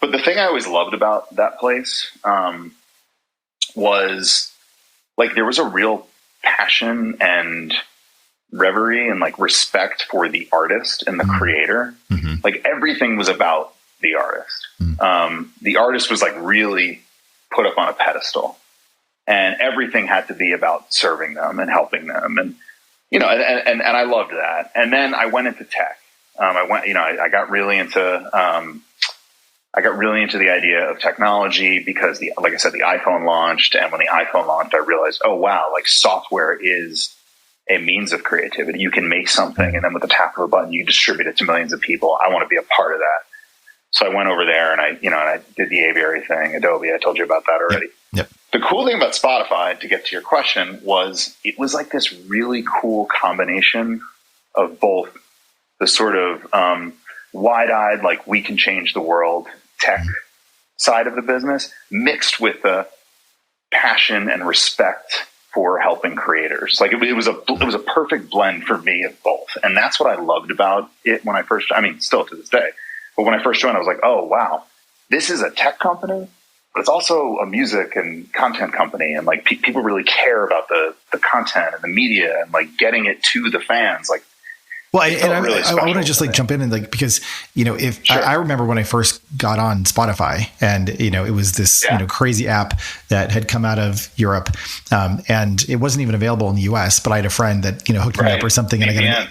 But the thing I always loved about that place was like there was a real passion and reverie and like respect for the artist and the creator. Like everything was about the artist. The artist was like really put up on a pedestal, and everything had to be about serving them and helping them. And, you know, and I loved that. And then I went into tech. I got really into the idea of technology because like I said, the iPhone launched. And when the iPhone launched, I realized, oh wow, like software is a means of creativity. You can make something and then with the tap of a button, you distribute it to millions of people. I want to be a part of that. So I went over there and I did the Aviary thing, Adobe. I told you about that already. Yep. The cool thing about Spotify, to get to your question, was it was like this really cool combination of both the sort of wide-eyed, like we can change the world tech side of the business, mixed with the passion and respect for helping creators. Like it was a perfect blend for me of both. And that's what I loved about it when I first, still to this day, but when I first joined, I was like, oh wow, this is a tech company, but it's also a music and content company. And like people really care about the content and the media and like getting it to the fans. Like, well, I want to just like jump in and like, because, you know, if sure. I remember when I first got on Spotify and, you know, it was this, crazy app that had come out of Europe. And it wasn't even available in the US, but I had a friend that, you know, hooked me up or something. And I got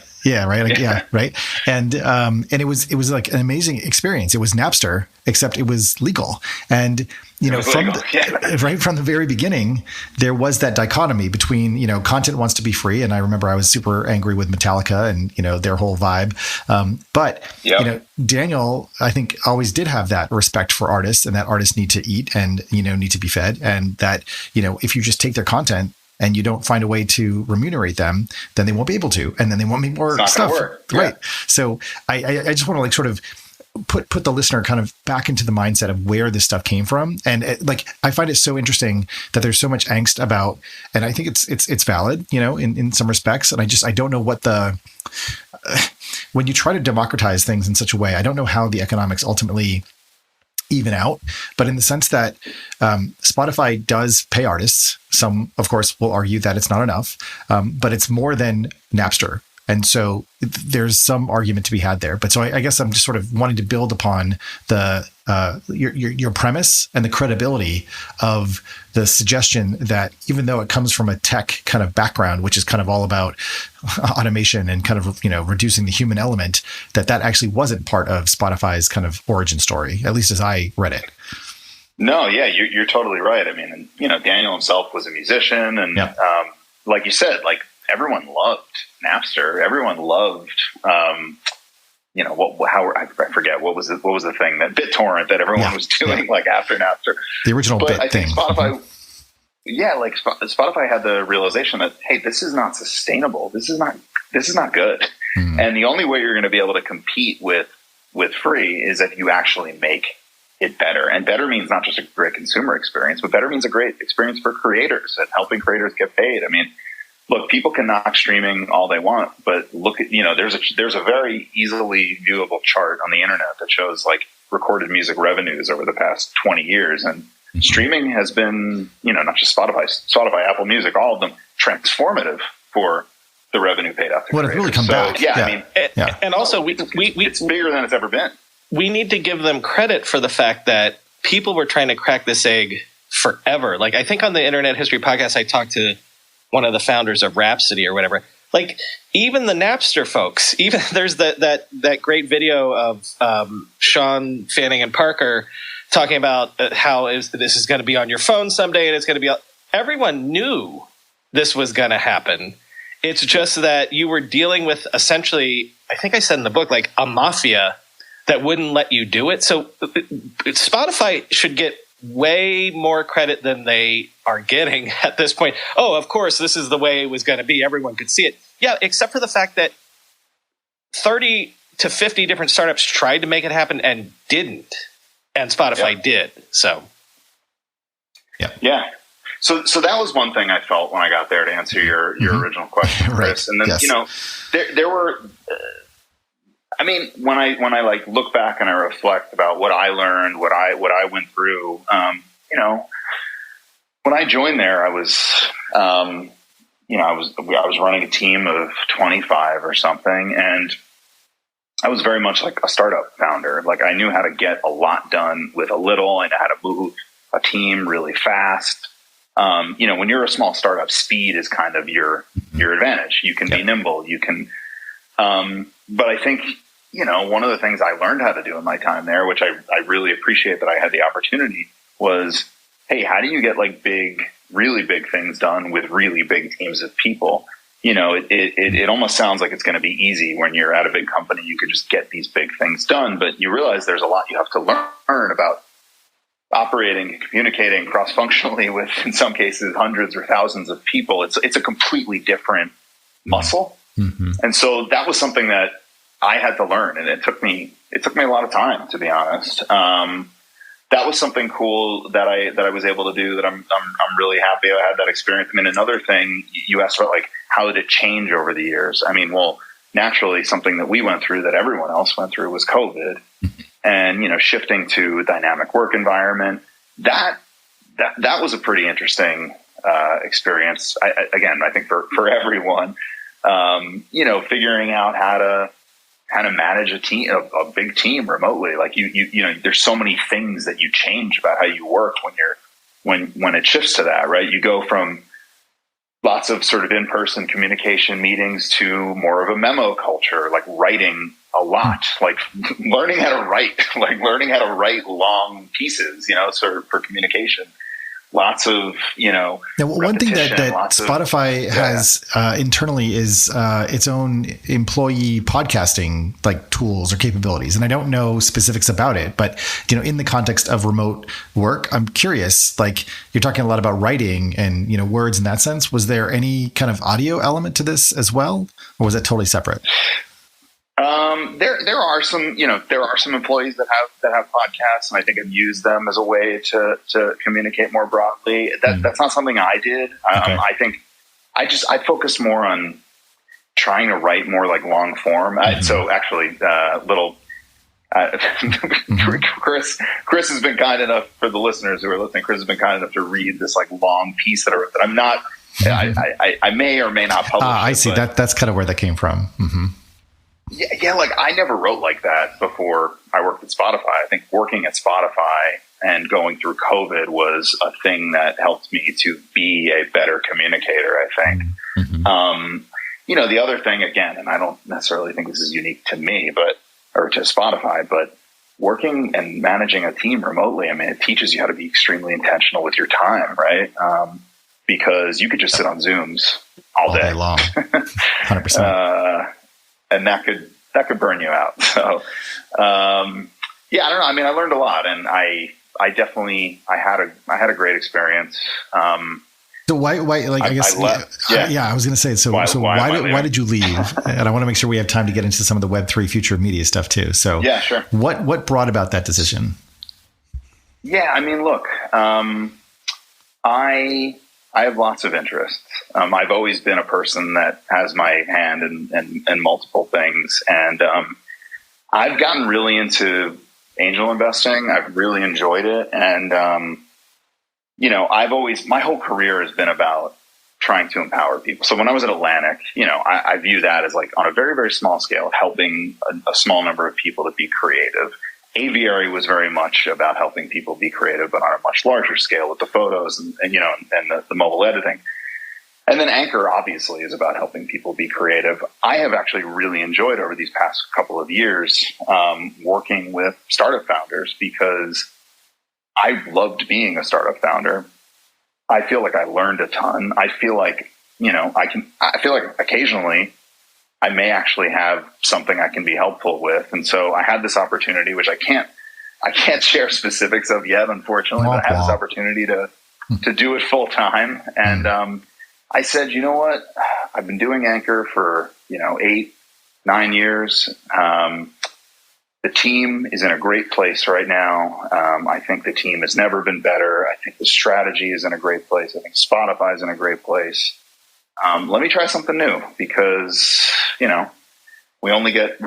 right. And it was like an amazing experience. It was Napster, except it was legal. And, you know, right from the very beginning, there was that dichotomy between, you know, content wants to be free. And I remember I was super angry with Metallica and, you know, their whole vibe. You know, Daniel, I think always did have that respect for artists, and that artists need to eat and, you know, need to be fed. And that, you know, if you just take their content and you don't find a way to remunerate them, then they won't be able to. And then they won't make more stuff. Right. So I just want to like sort of put the listener kind of back into the mindset of where this stuff came from. And I find it so interesting that there's so much angst about, and I think it's valid, you know, in some respects. And I don't know what when you try to democratize things in such a way, I don't know how the economics ultimately even out, but in the sense that Spotify does pay artists. Some, of course, will argue that it's not enough, but it's more than Napster. And so there's some argument to be had there. But so I guess I'm just sort of wanting to build upon your premise and the credibility of the suggestion that even though it comes from a tech kind of background, which is kind of all about automation and kind of, you know, reducing the human element, that actually wasn't part of Spotify's kind of origin story, at least as I read it. No, yeah, you're totally right. I mean, you know, Daniel himself was a musician, and like you said, like everyone loved Napster. Everyone loved, you know, I forget what was the thing, that BitTorrent that everyone was doing like after Napster, the original Bit thing. Spotify, like Spotify had the realization that, hey, this is not sustainable. This is not good. And the only way you're going to be able to compete with free is if you actually make it better. And better means not just a great consumer experience, but better means a great experience for creators and helping creators get paid. I mean, look, people can knock streaming all they want, but look at, you know, there's a very easily viewable chart on the internet that shows like recorded music revenues over the past 20 years. And streaming has been, you know, not just Spotify, Apple Music, all of them, transformative for the revenue paid out to creators. It really come back. And also it's bigger than it's ever been. We need to give them credit for the fact that people were trying to crack this egg forever. Like I think on the Internet History Podcast, I talked to one of the founders of Rhapsody or whatever. Like even the Napster folks, even there's that great video of Sean Fanning and Parker talking about how this is going to be on your phone someday, and it's going to be. Everyone knew this was going to happen. It's just that you were dealing with essentially, I think I said in the book, like a mafia that wouldn't let you do it. So Spotify should get way more credit than they are getting at this point. Oh, of course, this is the way it was going to be. Everyone could see it. Yeah, except for the fact that 30 to 50 different startups tried to make it happen and didn't. And Spotify did. So, yeah. So that was one thing I felt when I got there, to answer your original question, Chris. And then, there were, I mean, when I like look back and I reflect about what I learned, what I went through, when I joined there, I was, I was running a team of 25 or something, and I was very much like a startup founder. Like, I knew how to get a lot done with a little, and how to move a team really fast. When you're a small startup, speed is kind of your advantage. You can be nimble. You can, but I think, one of the things I learned how to do in my time there, which I really appreciate that I had the opportunity, was, hey, how do you get like really big things done with really big teams of people? It almost sounds like it's going to be easy when you're at a big company. You could just get these big things done, but you realize there's a lot you have to learn about operating and communicating cross-functionally with, in some cases, hundreds or thousands of people. It's a completely different muscle. Mm-hmm. And so that was something that I had to learn, and it took me a lot of time, to be honest. That was something cool that I was able to do, that I'm really happy I had that experience. I mean, another thing you asked about, like, how did it change over the years? I mean, well, naturally, something that we went through that everyone else went through was COVID. And, shifting to a dynamic work environment, that was a pretty interesting experience. I think for everyone, figuring out how to manage a team, a big team remotely. Like there's so many things that you change about how you work when it shifts to that, right? You go from lots of sort of in-person communication meetings to more of a memo culture, like writing a lot, like learning how to write long pieces, sort of for communication. Lots of, Now, one thing that Spotify has internally is its own employee podcasting like tools or capabilities. And I don't know specifics about it, but, in the context of remote work, I'm curious, like you're talking a lot about writing and, words in that sense. Was there any kind of audio element to this as well? Or was it totally separate? There are some employees that have podcasts, and I think I've used them as a way to communicate more broadly. That's not something I did. Okay. I think I focused more on trying to write more like long form. So actually, Chris has been kind enough, for the listeners who are listening, Chris has been kind enough to read this like long piece that I wrote that I'm not. I may or may not publish. I see. That's kind of where that came from. Mm-hmm. Yeah, like I never wrote like that before I worked at Spotify. I think working at Spotify and going through COVID was a thing that helped me to be a better communicator, I think. Mm-hmm. The other thing, again, and I don't necessarily think this is unique to me, or to Spotify, but working and managing a team remotely, I mean, it teaches you how to be extremely intentional with your time, right? Because you could just sit on Zooms all day long, 100%. And that could burn you out. So, I don't know. I mean, I learned a lot, and I definitely had a great experience. So why like I guess I was going to say why did you leave? And I want to make sure we have time to get into some of the Web3 future of media stuff too. So yeah, sure. What brought about that decision? Yeah, I mean, look, I have lots of interests. I've always been a person that has my hand in multiple things. And I've gotten really into angel investing. I've really enjoyed it. And, my whole career has been about trying to empower people. So when I was at Atlantic, I view that as like on a very, very small scale, helping a small number of people to be creative. Aviary was very much about helping people be creative, but on a much larger scale with the photos and the mobile editing. And then Anchor obviously is about helping people be creative. I have actually really enjoyed over these past couple of years working with startup founders, because I loved being a startup founder. I feel like I learned a ton. I feel like, I feel like occasionally I may actually have something I can be helpful with. And so I had this opportunity, which I can't I can't share specifics of yet, unfortunately, but I have this opportunity to do it full time. And I said, you know what? I've been doing Anchor for 8-9 years. The team is in a great place right now. I think the team has never been better. I think the strategy is in a great place. I think Spotify is in a great place. Let me try something new, because we only get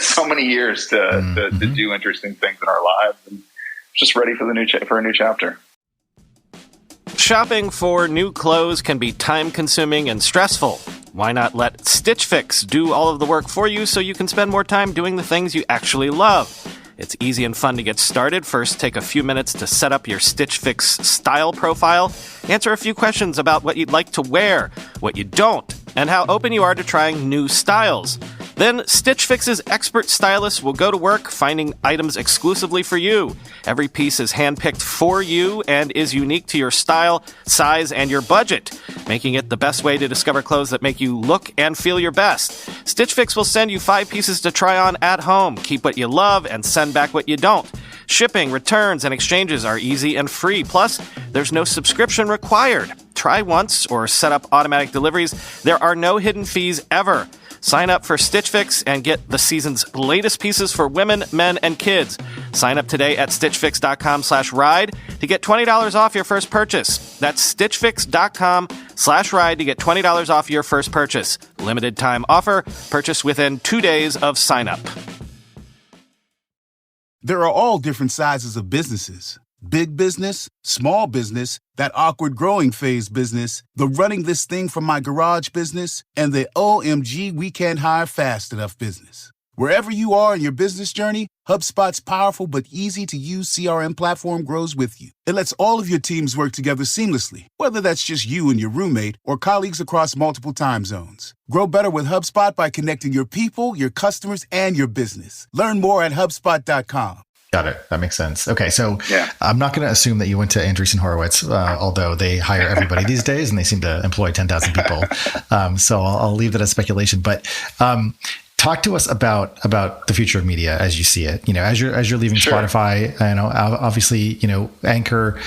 so many years to do interesting things in our lives, and just ready for a new chapter. Shopping for new clothes can be time-consuming and stressful. Why not let Stitch Fix do all of the work for you so you can spend more time doing the things you actually love? It's easy and fun to get started. First, take a few minutes to set up your Stitch Fix style profile, answer a few questions about what you'd like to wear, what you don't, and how open you are to trying new styles. Then, Stitch Fix's expert stylists will go to work finding items exclusively for you. Every piece is handpicked for you and is unique to your style, size, and your budget, making it the best way to discover clothes that make you look and feel your best. Stitch Fix will send you 5 pieces to try on at home. Keep what you love and send back what you don't. Shipping, returns, and exchanges are easy and free. Plus, there's no subscription required. Try once or set up automatic deliveries. There are no hidden fees ever. Sign up for Stitch Fix and get the season's latest pieces for women, men, and kids. Sign up today at stitchfix.com/ride to get $20 off your first purchase. That's stitchfix.com/ride to get $20 off your first purchase. Limited time offer. Purchase within 2 days of sign up. There are all different sizes of businesses. Big business, small business, that awkward growing phase business, the running this thing from my garage business, and the OMG we can't hire fast enough business. Wherever you are in your business journey, HubSpot's powerful but easy-to-use CRM platform grows with you. It lets all of your teams work together seamlessly, whether that's just you and your roommate or colleagues across multiple time zones. Grow better with HubSpot by connecting your people, your customers, and your business. Learn more at HubSpot.com. Got it. That makes sense. Okay. So I'm not going to assume that you went to Andreessen Horowitz, although they hire everybody these days and they seem to employ 10,000 people. So I'll leave that as speculation, but talk to us about the future of media as you see it. As you're leaving Spotify, obviously, Anchor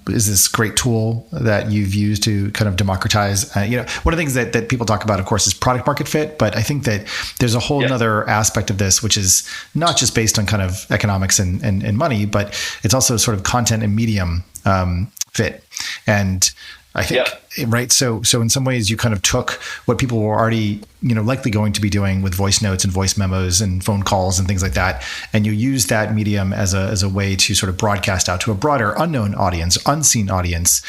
is this great tool that you've used to kind of democratize. One of the things that people talk about, of course, is product market fit. But I think that there's a whole other aspect of this, which is not just based on kind of economics and money, but it's also sort of content and medium fit. And I think, right. So in some ways you kind of took what people were already, likely going to be doing with voice notes and voice memos and phone calls and things like that. And you used that medium as a way to sort of broadcast out to a broader unknown audience, unseen audience,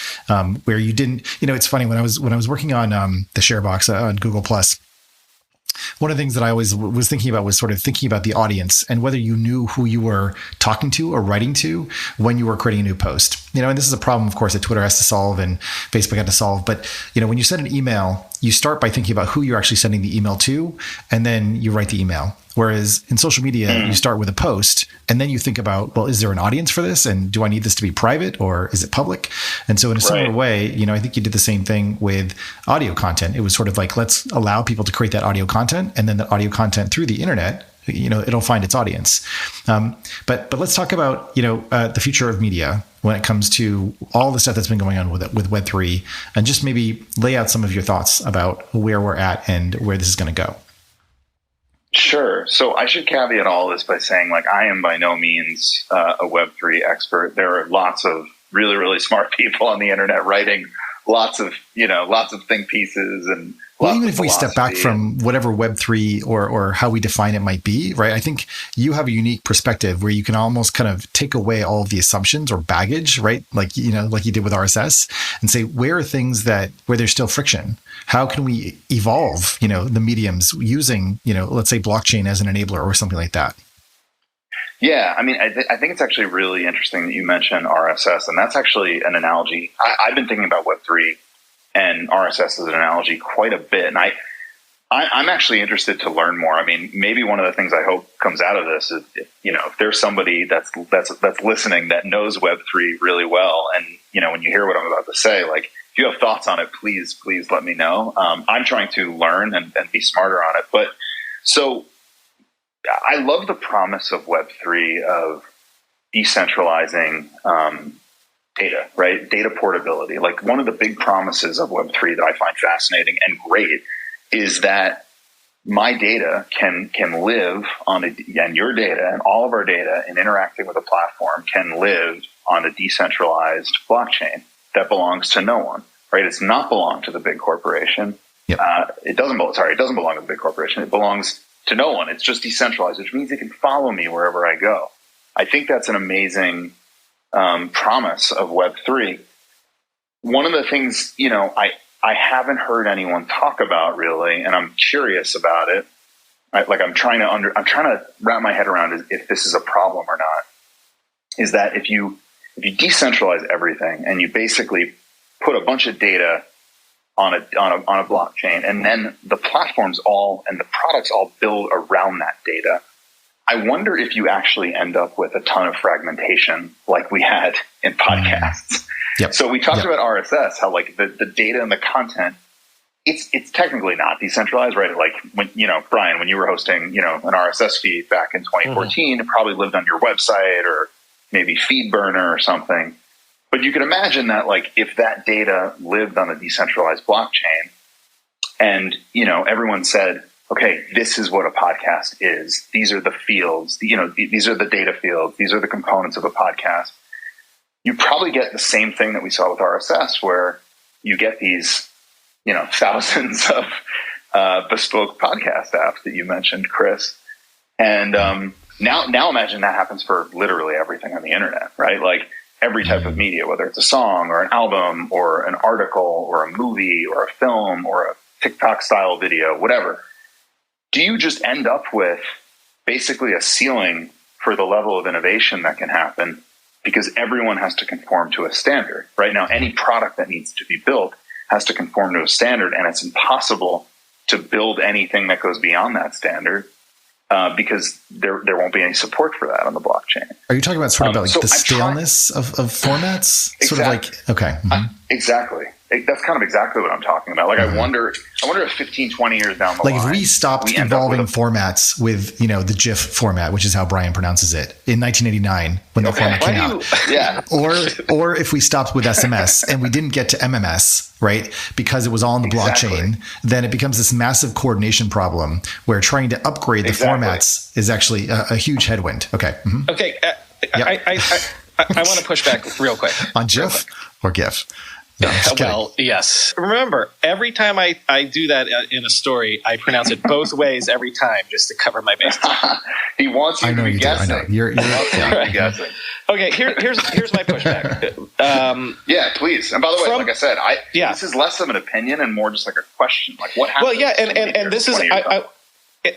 where you didn't, it's funny when I was working on the Sharebox on Google Plus. One of the things that I always was thinking about was sort of thinking about the audience and whether you knew who you were talking to or writing to when you were creating a new post. And this is a problem, of course, that Twitter has to solve and Facebook had to solve. But, when you send an email, you start by thinking about who you're actually sending the email to, and then you write the email. Whereas in social media, you start with a post and then you think about, well, is there an audience for this? And do I need this to be private or is it public? And so in a similar way, I think you did the same thing with audio content. It was sort of like, let's allow people to create that audio content, and then the audio content through the internet, it'll find its audience. But let's talk about, the future of media when it comes to all the stuff that's been going on with Web3, and just maybe lay out some of your thoughts about where we're at and where this is going to go. Sure. So I should caveat all this by saying, I am by no means a Web3 expert. There are lots of really, really smart people on the internet writing lots of think pieces and well, even if we step back from whatever Web3 or how we define it might be, right? I think you have a unique perspective where you can almost kind of take away all of the assumptions or baggage, right? Like you did with RSS, and say, where are things where there's still friction? How can we evolve, the mediums using, let's say blockchain as an enabler or something like that? Yeah, I think it's actually really interesting that you mentioned RSS, and that's actually an analogy. I've been thinking about Web3 and RSS as an analogy quite a bit, and I'm actually interested to learn more. Maybe one of the things I hope comes out of this is, if there's somebody that's listening that knows Web3 really well, and when you hear what I'm about to say, if you have thoughts on it, please let me know. I'm trying to learn and be smarter on it, but so I love the promise of Web3 of decentralizing data, right? Data portability. Like one of the big promises of Web3 that I find fascinating and great is that my data can live on and your data and all of our data in interacting with a platform can live on a decentralized blockchain that belongs to no one, right? It's not belong to the big corporation. Yep. It doesn't belong to the big corporation. It belongs to no one. It's just decentralized, which means it can follow me wherever I go. I think that's an amazing promise of Web3. One of the things, I haven't heard anyone talk about really, and I'm curious about it. I'm trying to wrap my head around if this is a problem or not. Is that if you decentralize everything and you basically put a bunch of data on a blockchain, and then the platforms and the products all build around that data, I wonder if you actually end up with a ton of fragmentation like we had in podcasts. Yep. So we talked about RSS, how like the data and the content, it's technically not decentralized, right? Like when, Brian, when you were hosting, an RSS feed back in 2014, it probably lived on your website or maybe FeedBurner or something. But you can imagine that like if that data lived on a decentralized blockchain and, everyone said, okay, this is what a podcast is. These are the fields, these are the data fields. These are the components of a podcast. You probably get the same thing that we saw with RSS, where you get these, thousands of bespoke podcast apps that you mentioned, Chris. And now imagine that happens for literally everything on the internet, right? Like every type of media, whether it's a song or an album or an article or a movie or a film or a TikTok style video, whatever. Do you just end up with basically a ceiling for the level of innovation that can happen? Because everyone has to conform to a standard. Right now, any product that needs to be built has to conform to a standard, and it's impossible to build anything that goes beyond that standard because there won't be any support for that on the blockchain. Are you talking about sort of about like the staleness of formats? Exactly. Sort of like, okay. Mm-hmm. Exactly. That's kind of exactly what I'm talking about. Like, I wonder if 15, 20 years down the line, if we stopped evolving formats with, the GIF format, which is how Brian pronounces it, in 1989 when that format came out. Yeah. Or if we stopped with SMS and we didn't get to MMS, right? Because it was all on the blockchain, then it becomes this massive coordination problem where trying to upgrade the formats is actually a huge headwind. Okay. Mm-hmm. Okay. I want to push back real quick. On GIF or GIF? No, well, yes. Remember, every time I do that in a story, I pronounce it both ways every time just to cover my bases. He wants you to be guessing. I know. You're guessing. Okay, here's my pushback. Yeah, please. And by the way, like I said, this is less of an opinion and more just like a question. Like what happened? Well, yeah, and this is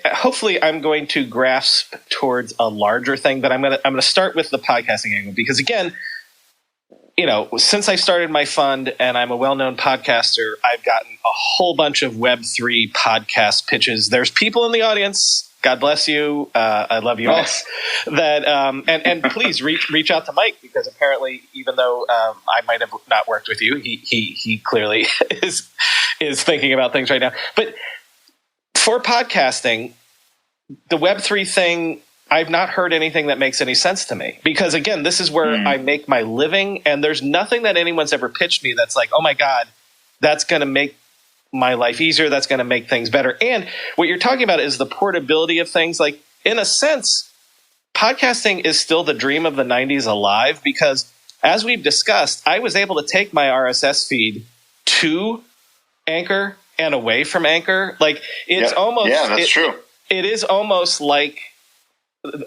hopefully I'm going to grasp towards a larger thing, but I'm gonna start with the podcasting angle because again, since I started my fund and I'm a well-known podcaster, I've gotten a whole bunch of Web3 podcast pitches. There's people in the audience. God bless you. I love you all. That and please reach out to Mike because apparently, even though I might have not worked with you, he clearly is thinking about things right now. But for podcasting, the Web3 thing, I've not heard anything that makes any sense to me because, again, this is where I make my living, and there's nothing that anyone's ever pitched me that's like, oh, my God, that's going to make my life easier. That's going to make things better. And what you're talking about is the portability of things. Like, in a sense, podcasting is still the dream of the 90s alive because, as we've discussed, I was able to take my RSS feed to Anchor and away from Anchor. Like, it's almost – yeah, that's true. It is almost like – what's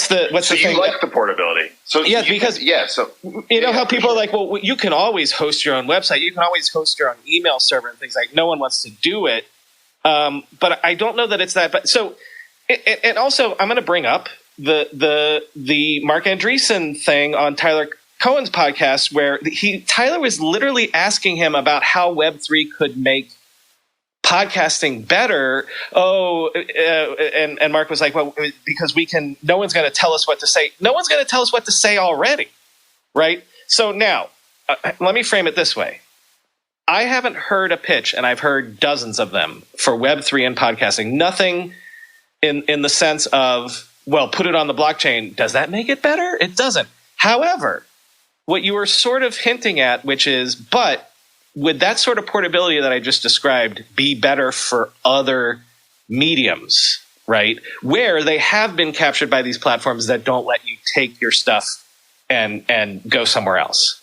the thing? You like the portability, so because how people are like, well, you can always host your own website, you can always host your own email server and things like. No one wants to do it, but I don't know that it's that. But so, and also, I'm going to bring up the Mark Andreessen thing on Tyler Cohen's podcast, where Tyler was literally asking him about how Web3 could make podcasting better. And Mark was like, well, because no one's going to tell us what to say. No one's going to tell us what to say already. Right. So now let me frame it this way. I haven't heard a pitch, and I've heard dozens of them for Web3 and podcasting. Nothing in the sense of well, put it on the blockchain. Does that make it better? It doesn't. However, what you were sort of hinting at, which is, but would that sort of portability that I just described be better for other mediums, right? Where they have been captured by these platforms that don't let you take your stuff and go somewhere else.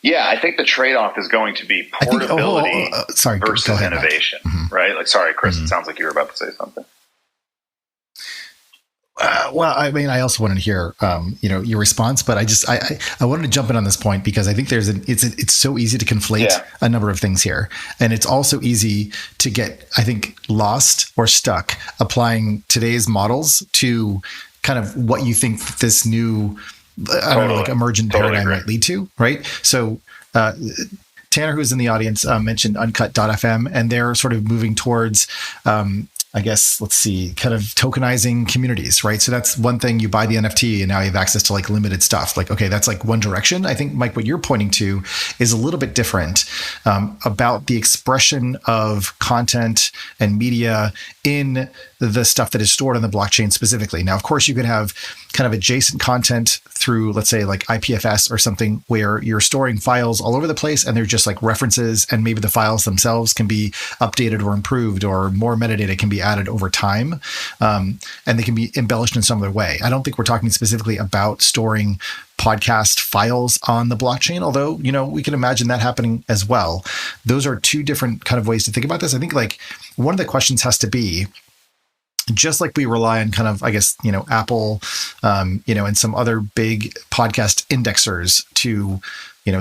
Yeah, I think the trade-off is going to be portability versus innovation, right? Like, sorry, Chris, it sounds like you were about to say something. Well, I mean, I also wanted to hear, your response, but I wanted to jump in on this point because I think it's so easy to conflate a number of things here. And it's also easy to get, I think, lost or stuck applying today's models to kind of what you think this new, emergent paradigm might lead to, right? So, Tanner, who's in the audience, mentioned Uncut.fm, and they're sort of moving towards, I guess, kind of tokenizing communities, right? So that's one thing. You buy the NFT and now you have access to like limited stuff. Like, okay, that's like one direction. I think, Mike, what you're pointing to is a little bit different about the expression of content and media in the stuff that is stored on the blockchain specifically. Now, of course, you could have kind of adjacent content through, let's say, like IPFS or something where you're storing files all over the place and they're just like references, and maybe the files themselves can be updated or improved, or more metadata can be added over time, and they can be embellished in some other way. I don't think we're talking specifically about storing podcast files on the blockchain, although, we can imagine that happening as well. Those are two different kind of ways to think about this. I think like one of the questions has to be, just like we rely on kind of, I guess, Apple, and some other big podcast indexers to,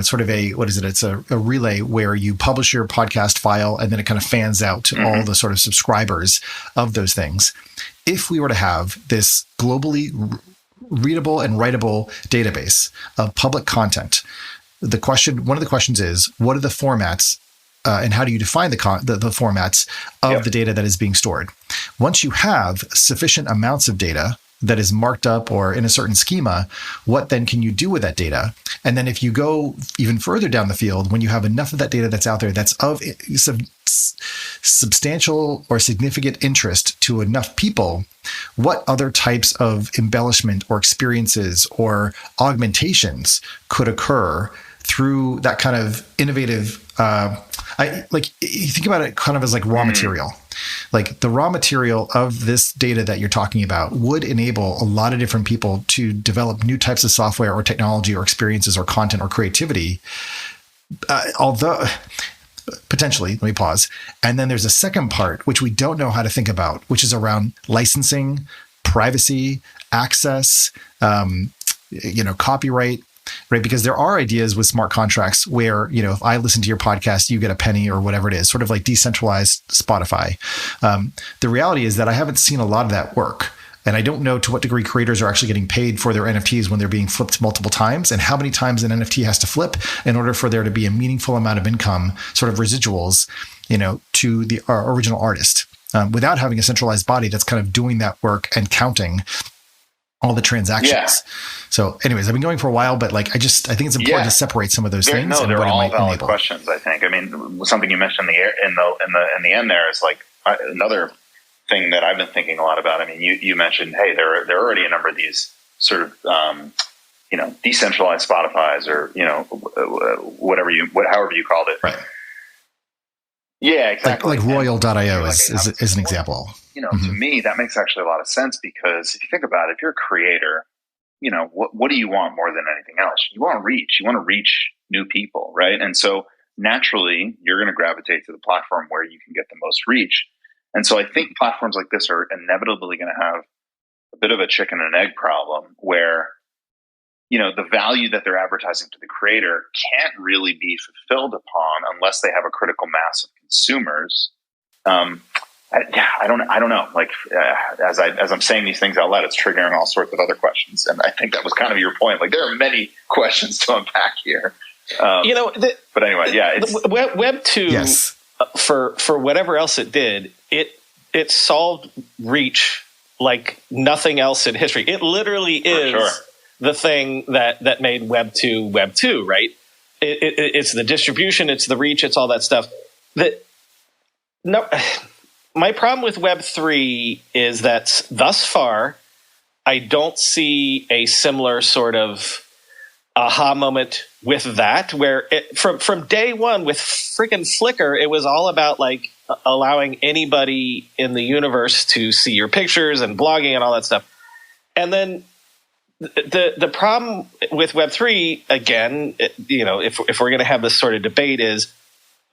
sort of it's a relay where you publish your podcast file and then it kind of fans out to all the sort of subscribers of those things. If we were to have this globally readable and writable database of public content, one of the questions is, what are the formats and how do you define the formats of the data that is being stored? Once you have sufficient amounts of data that is marked up or in a certain schema, what then can you do with that data? And then if you go even further down the field, when you have enough of that data that's out there that's of substantial or significant interest to enough people, what other types of embellishment or experiences or augmentations could occur through that kind of innovative, you think about it kind of as like raw material. Like the raw material of this data that you're talking about would enable a lot of different people to develop new types of software or technology or experiences or content or creativity. Although potentially, let me pause. And then there's a second part, which we don't know how to think about, which is around licensing, privacy, access, copyright. Right, because there are ideas with smart contracts where, if I listen to your podcast, you get a penny or whatever it is, sort of like decentralized Spotify. The reality is that I haven't seen a lot of that work. And I don't know to what degree creators are actually getting paid for their NFTs when they're being flipped multiple times, and how many times an NFT has to flip in order for there to be a meaningful amount of income, sort of residuals, to the original artist, without having a centralized body that's kind of doing that work and counting all the transactions. Yeah. So anyways, I've been going for a while, but I think it's important to separate some of those things. No, they're all valid questions, I think. I mean, something you mentioned in the end there is like another thing that I've been thinking a lot about. I mean, you mentioned, hey, there are already a number of these sort of, decentralized Spotify's or, however you called it. Right. Yeah, exactly. Like Royal.io is an example. To me, that makes actually a lot of sense, because if you think about it, if you're a creator, what do you want more than anything else? You want to reach. You want to reach new people, right? And so naturally, you're going to gravitate to the platform where you can get the most reach. And so I think platforms like this are inevitably going to have a bit of a chicken and egg problem where, the value that they're advertising to the creator can't really be fulfilled upon unless they have a critical mass of consumers. I don't know. Like as I'm saying these things out loud, it's triggering all sorts of other questions, and I think that was kind of your point. Like there are many questions to unpack here. But anyway, it's Web 2. Yes. For whatever else it did, it solved reach like nothing else in history. It literally is the thing that made Web 2 Web 2, right? It's the distribution, it's the reach, it's all that stuff. My problem with Web 3 is that thus far, I don't see a similar sort of aha moment with that, where from day one with freaking Flickr, it was all about like allowing anybody in the universe to see your pictures and blogging and all that stuff. And then the problem with Web3, again, if we're going to have this sort of debate, is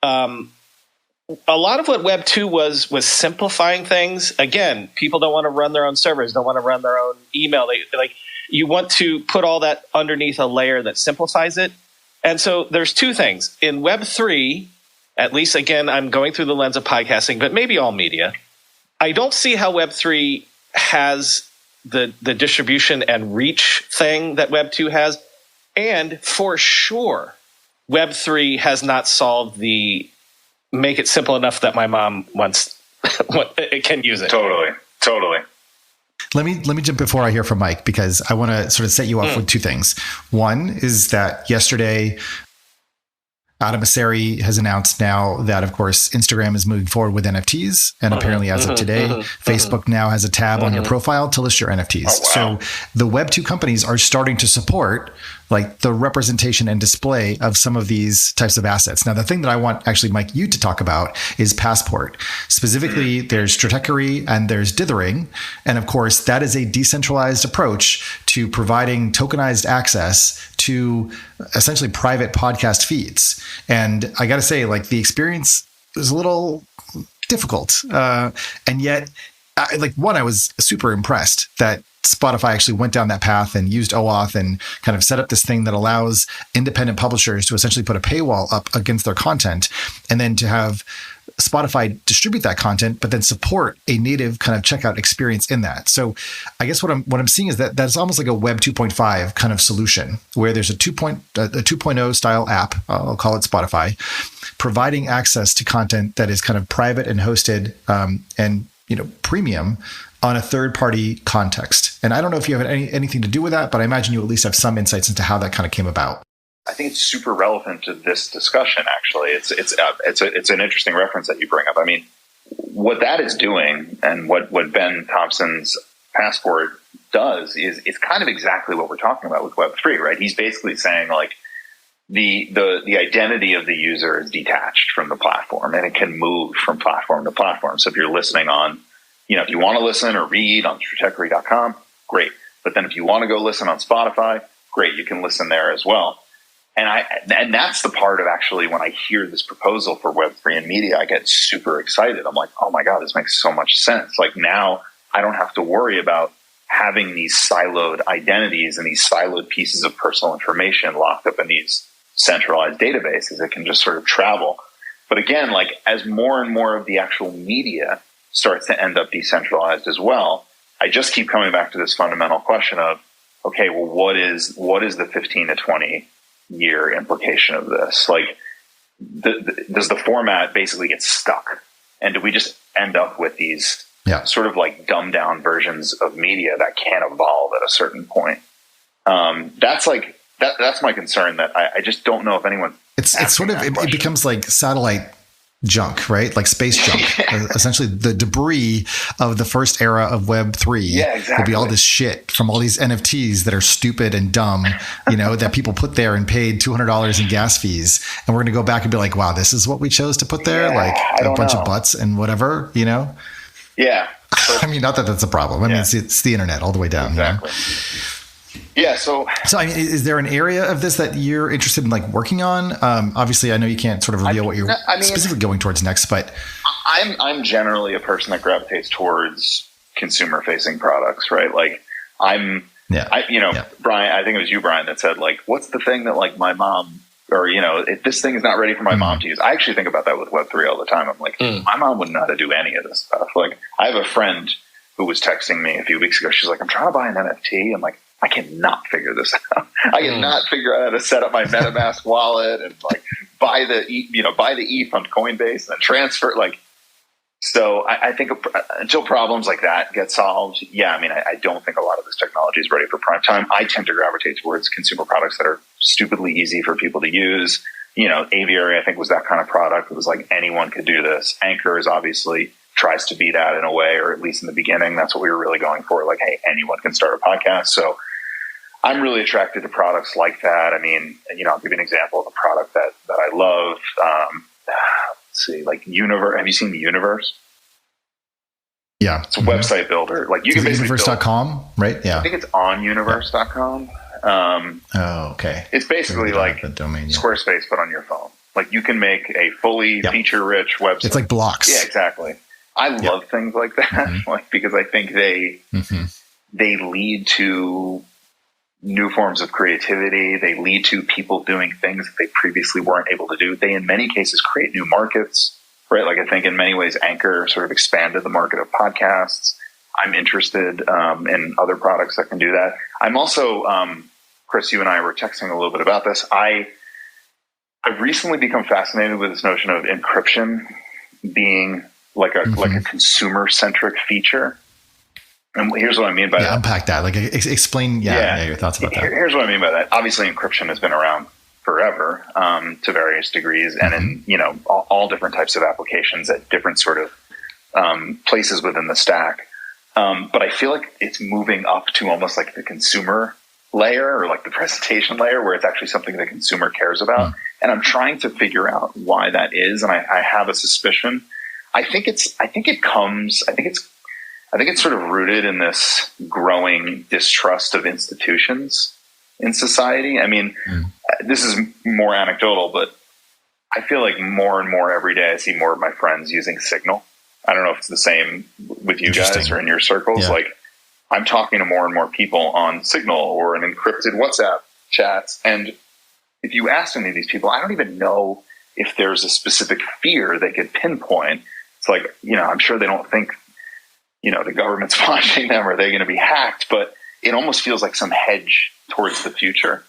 a lot of what Web 2 was simplifying things. Again, people don't want to run their own servers, don't want to run their own email. You want to put all that underneath a layer that simplifies it. And so there's two things. In Web 3, at least, again, I'm going through the lens of podcasting, but maybe all media, I don't see how Web 3 has the distribution and reach thing that Web 2 has. And for sure, Web 3 has not solved the make it simple enough that my mom can use it. Totally. Let me jump before I hear from Mike, because I want to sort of set you up with two things. One is that yesterday, Adam Mosseri has announced now that, of course, Instagram is moving forward with NFTs. And apparently, as of today, Facebook now has a tab on your profile to list your NFTs. Oh, wow. So the Web2 companies are starting to support like the representation and display of some of these types of assets. Now, the thing that I want actually, Mike, you to talk about is Passport. Specifically, there's Stratechery and there's Dithering. And of course, that is a decentralized approach to providing tokenized access to essentially private podcast feeds. And I got to say, like, the experience was a little difficult. And yet, I was super impressed that Spotify actually went down that path and used OAuth and kind of set up this thing that allows independent publishers to essentially put a paywall up against their content, and then to have Spotify distribute that content, but then support a native kind of checkout experience in that. So I guess what I'm seeing is that that's almost like a Web 2.5 kind of solution, where there's a 2.0 style app, I'll call it Spotify, providing access to content that is kind of private and hosted and premium on a third-party context. And I don't know if you have anything to do with that, but I imagine you at least have some insights into how that kind of came about. I think it's super relevant to this discussion. Actually, it's an interesting reference that you bring up. I mean, what that is doing, and what Ben Thompson's Passport does, is it's kind of exactly what we're talking about with Web3, right? He's basically saying like the identity of the user is detached from the platform, and it can move from platform to platform. So if you're listening on, if you want to listen or read on stratechery.com, great. But then if you want to go listen on Spotify, great, you can listen there as well. And that's the part of actually when I hear this proposal for Web3 and media, I get super excited. I'm like, oh my God, this makes so much sense. Like now I don't have to worry about having these siloed identities and these siloed pieces of personal information locked up in these centralized databases. It can just sort of travel. But again, like as more and more of the actual media starts to end up decentralized as well, I just keep coming back to this fundamental question of, okay, well, what is the 15 to 20 year implication of this? Like, does the format basically get stuck? And do we just end up with these sort of like dumbed down versions of media that can't evolve at a certain point? That's my concern, that I just don't know if anyone. It's sort of, it becomes like satellite junk, right? Like space junk. Essentially, the debris of the first era of Web 3 will be all this shit from all these NFTs that are stupid and dumb, that people put there and paid $200 in gas fees. And we're going to go back and be like, wow, this is what we chose to put there? Like a bunch of butts and whatever, Yeah. I mean, not that that's a problem. I mean, it's the internet all the way down. Exactly. Yeah. So I mean, is there an area of this that you're interested in like working on? Obviously, I know you can't sort of reveal what you're specifically going towards next, but I'm generally a person that gravitates towards consumer facing products, right? Like Brian, I think it was you, Brian, that said like, what's the thing that like my mom, or, if this thing is not ready for my mom to use. I actually think about that with Web3 all the time. I'm like, my mom wouldn't know how to do any of this stuff. Like I have a friend who was texting me a few weeks ago. She's like, I'm trying to buy an NFT. I'm like, I cannot figure this out. I cannot figure out how to set up my MetaMask wallet and like buy the ETH on Coinbase and then transfer. Like, so I think until problems like that get solved, I don't think a lot of this technology is ready for prime time. I tend to gravitate towards consumer products that are stupidly easy for people to use. Aviary, I think, was that kind of product. It was like anyone could do this. Anchor is obviously tries to be that in a way, or at least in the beginning, that's what we were really going for. Like, hey, anyone can start a podcast. So I'm really attracted to products like that. I mean, I'll give you an example of a product that I love. Let's see, like Universe. Have you seen the Universe? Yeah. It's a website builder. Like, you can basically universe.com, right? Yeah. I think it's on universe.com. Okay. It's basically like the domain, Squarespace, but on your phone. Like, you can make a fully feature-rich website. It's like blocks. Yeah, exactly. I love things like that, like, because I think they lead to new forms of creativity. They lead to people doing things that they previously weren't able to do. They, in many cases, create new markets, right? Like, I think in many ways, Anchor sort of expanded the market of podcasts. I'm interested in other products that can do that. I'm also, Chris, you and I were texting a little bit about this. I've recently become fascinated with this notion of encryption being like a consumer-centric feature. And here's what I mean by that. Unpack that. Like, explain your thoughts about that. Here's what I mean by that. Obviously, encryption has been around forever to various degrees, and in all different types of applications at different sort of places within the stack. But I feel like it's moving up to almost like the consumer layer, or like the presentation layer, where it's actually something the consumer cares about. And I'm trying to figure out why that is. And I have a suspicion. I think it's sort of rooted in this growing distrust of institutions in society. I mean, this is more anecdotal, but I feel like more and more every day I see more of my friends using Signal. I don't know if it's the same with you guys or in your circles. Yeah. Like, I'm talking to more and more people on Signal or in encrypted WhatsApp chats. And if you ask any of these people, I don't even know if there's a specific fear they could pinpoint. It's like, I'm sure they don't think, the government's watching them, or they're going to be hacked, but it almost feels like some hedge towards the future,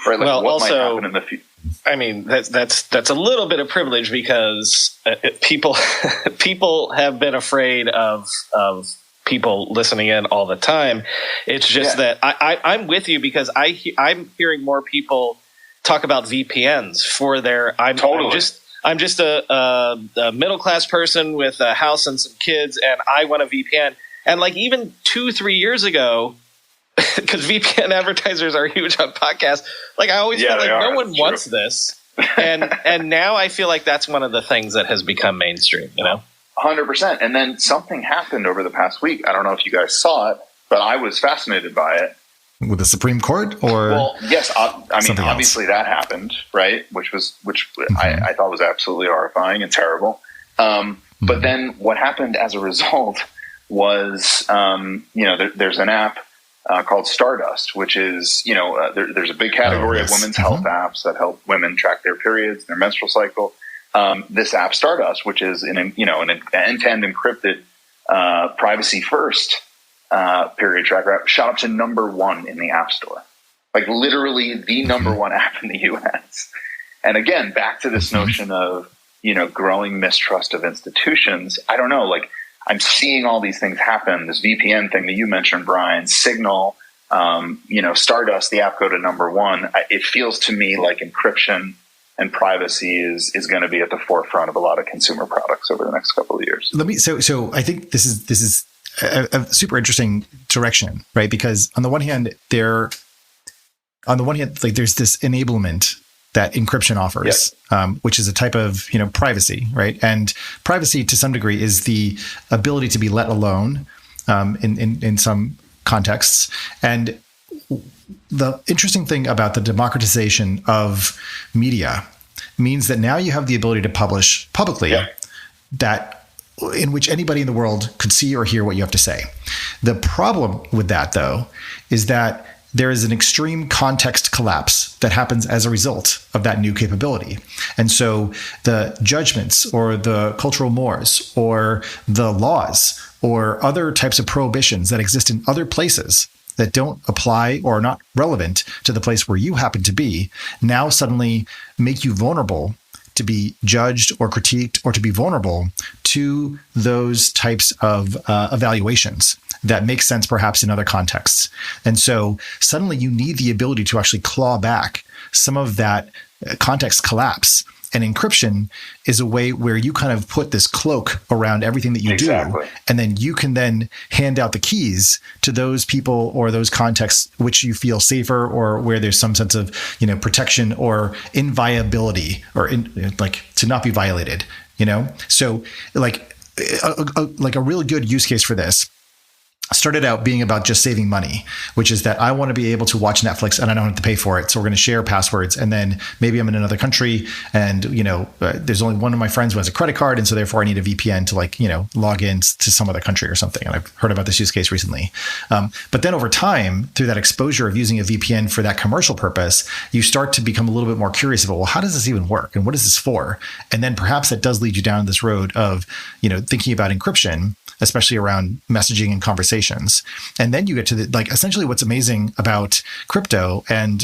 right? Like, what might happen in the future? I mean, that's a little bit of privilege, because people have been afraid of people listening in all the time. It's just that I'm with you, because I'm hearing more people talk about VPNs for their. I'm just a middle class person with a house and some kids, and I want a VPN. And like, even 2-3 years ago, because VPN advertisers are huge on podcasts, like, I always felt like no one wants this. And now I feel like that's one of the things that has become mainstream, 100%. And then something happened over the past week. I don't know if you guys saw it, but I was fascinated by it. With the Supreme Court, or? Well, yes. I mean, obviously that happened, right? Which I thought was absolutely horrifying and terrible. But then what happened as a result was, there's an app called Stardust, which is, there's a big category of women's health apps that help women track their periods, their menstrual cycle. This app Stardust, which is an end-to-end encrypted, privacy first period tracker app, shot up to number 1 in the App Store. Like, literally the number 1 app in the US. And again, back to this notion of, growing mistrust of institutions. I don't know, like, I'm seeing all these things happen. This VPN thing that you mentioned, Brian, Signal, Stardust, the app go to number 1. It feels to me like encryption and privacy is going to be at the forefront of a lot of consumer products over the next couple of years. So I think this is a super interesting direction, right? Because on the one hand, there's this enablement that encryption offers, which is a type of, privacy, right? And privacy, to some degree, is the ability to be let alone in some contexts. And the interesting thing about the democratization of media means that now you have the ability to publish publicly in which anybody in the world could see or hear what you have to say. The problem with that, though, is that there is an extreme context collapse that happens as a result of that new capability. And so the judgments or the cultural mores or the laws or other types of prohibitions that exist in other places that don't apply or are not relevant to the place where you happen to be now suddenly make you vulnerable to be judged or critiqued, or to be vulnerable to those types of evaluations that make sense perhaps in other contexts. And so suddenly you need the ability to actually claw back some of that context collapse. And encryption is a way where you kind of put this cloak around everything that you do, and then you can then hand out the keys to those people or those contexts which you feel safer, or where there's some sense of, protection or inviolability, or like to not be violated. So like a really good use case for this started out being about just saving money, which is that I want to be able to watch Netflix and I don't have to pay for it. So we're going to share passwords. And then maybe I'm in another country and, there's only one of my friends who has a credit card. And so therefore I need a VPN to log in to some other country or something. And I've heard about this use case recently. But then over time, through that exposure of using a VPN for that commercial purpose, you start to become a little bit more curious about, well, how does this even work? And what is this for? And then perhaps that does lead you down this road of, thinking about encryption, especially around messaging and conversations. And then you get to essentially what's amazing about crypto and,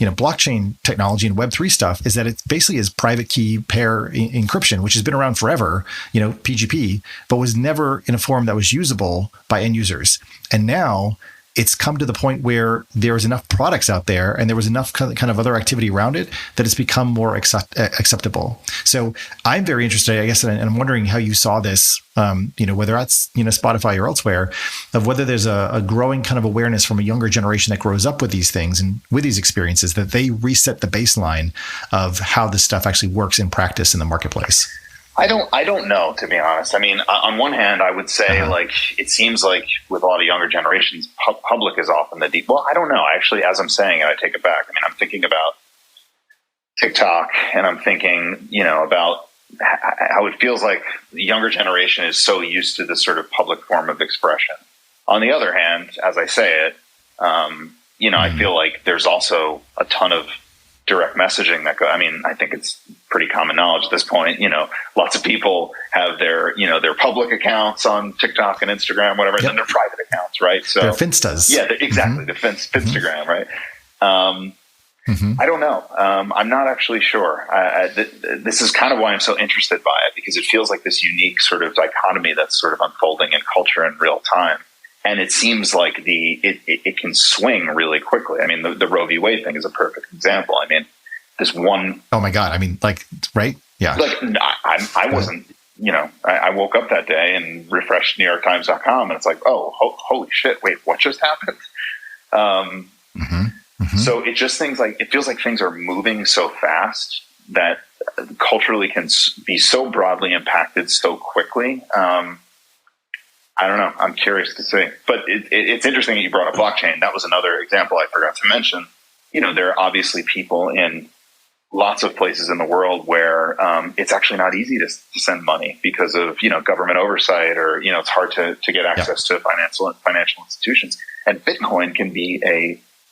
blockchain technology and Web3 stuff is that it basically is private key pair encryption, which has been around forever, PGP, but was never in a form that was usable by end users. And now it's come to the point where there's enough products out there and there was enough kind of other activity around it that it's become more acceptable. So I'm very interested, I guess, and I'm wondering how you saw this, whether that's, Spotify or elsewhere, of whether there's a growing kind of awareness from a younger generation that grows up with these things and with these experiences, that they reset the baseline of how this stuff actually works in practice in the marketplace. I don't know, to be honest. I mean, on one hand, I would say it seems like with a lot of younger generations, public is often the deep. Well, I don't know. Actually, as I'm saying it, I take it back. I mean, I'm thinking about TikTok, and I'm thinking, about how it feels like the younger generation is so used to this sort of public form of expression. On the other hand, as I say it, I feel like there's also a ton of direct messaging that I think it's pretty common knowledge at this point. Lots of people have their public accounts on TikTok and Instagram, whatever, and then their private accounts, right? So they're Finstas. Yeah, exactly. The Finstagram, right? I don't know. I'm not actually sure. This is kind of why I'm so interested by it, because it feels like this unique sort of dichotomy that's sort of unfolding in culture in real time. And it seems like it can swing really quickly. I mean, the Roe v. Wade thing is a perfect example. I mean, this one. Oh my God! I mean, right? Yeah. I wasn't. I woke up that day and refreshed NewYorkTimes.com, and it's like, oh, holy shit! Wait, what just happened? So it feels like things are moving so fast that culturally can be so broadly impacted so quickly. I don't know. I'm curious to see. But it's interesting that you brought up blockchain. That was another example I forgot to mention. There are obviously people in lots of places in the world where it's actually not easy to send money because of, government oversight, or, it's hard to get access to financial institutions. And Bitcoin can be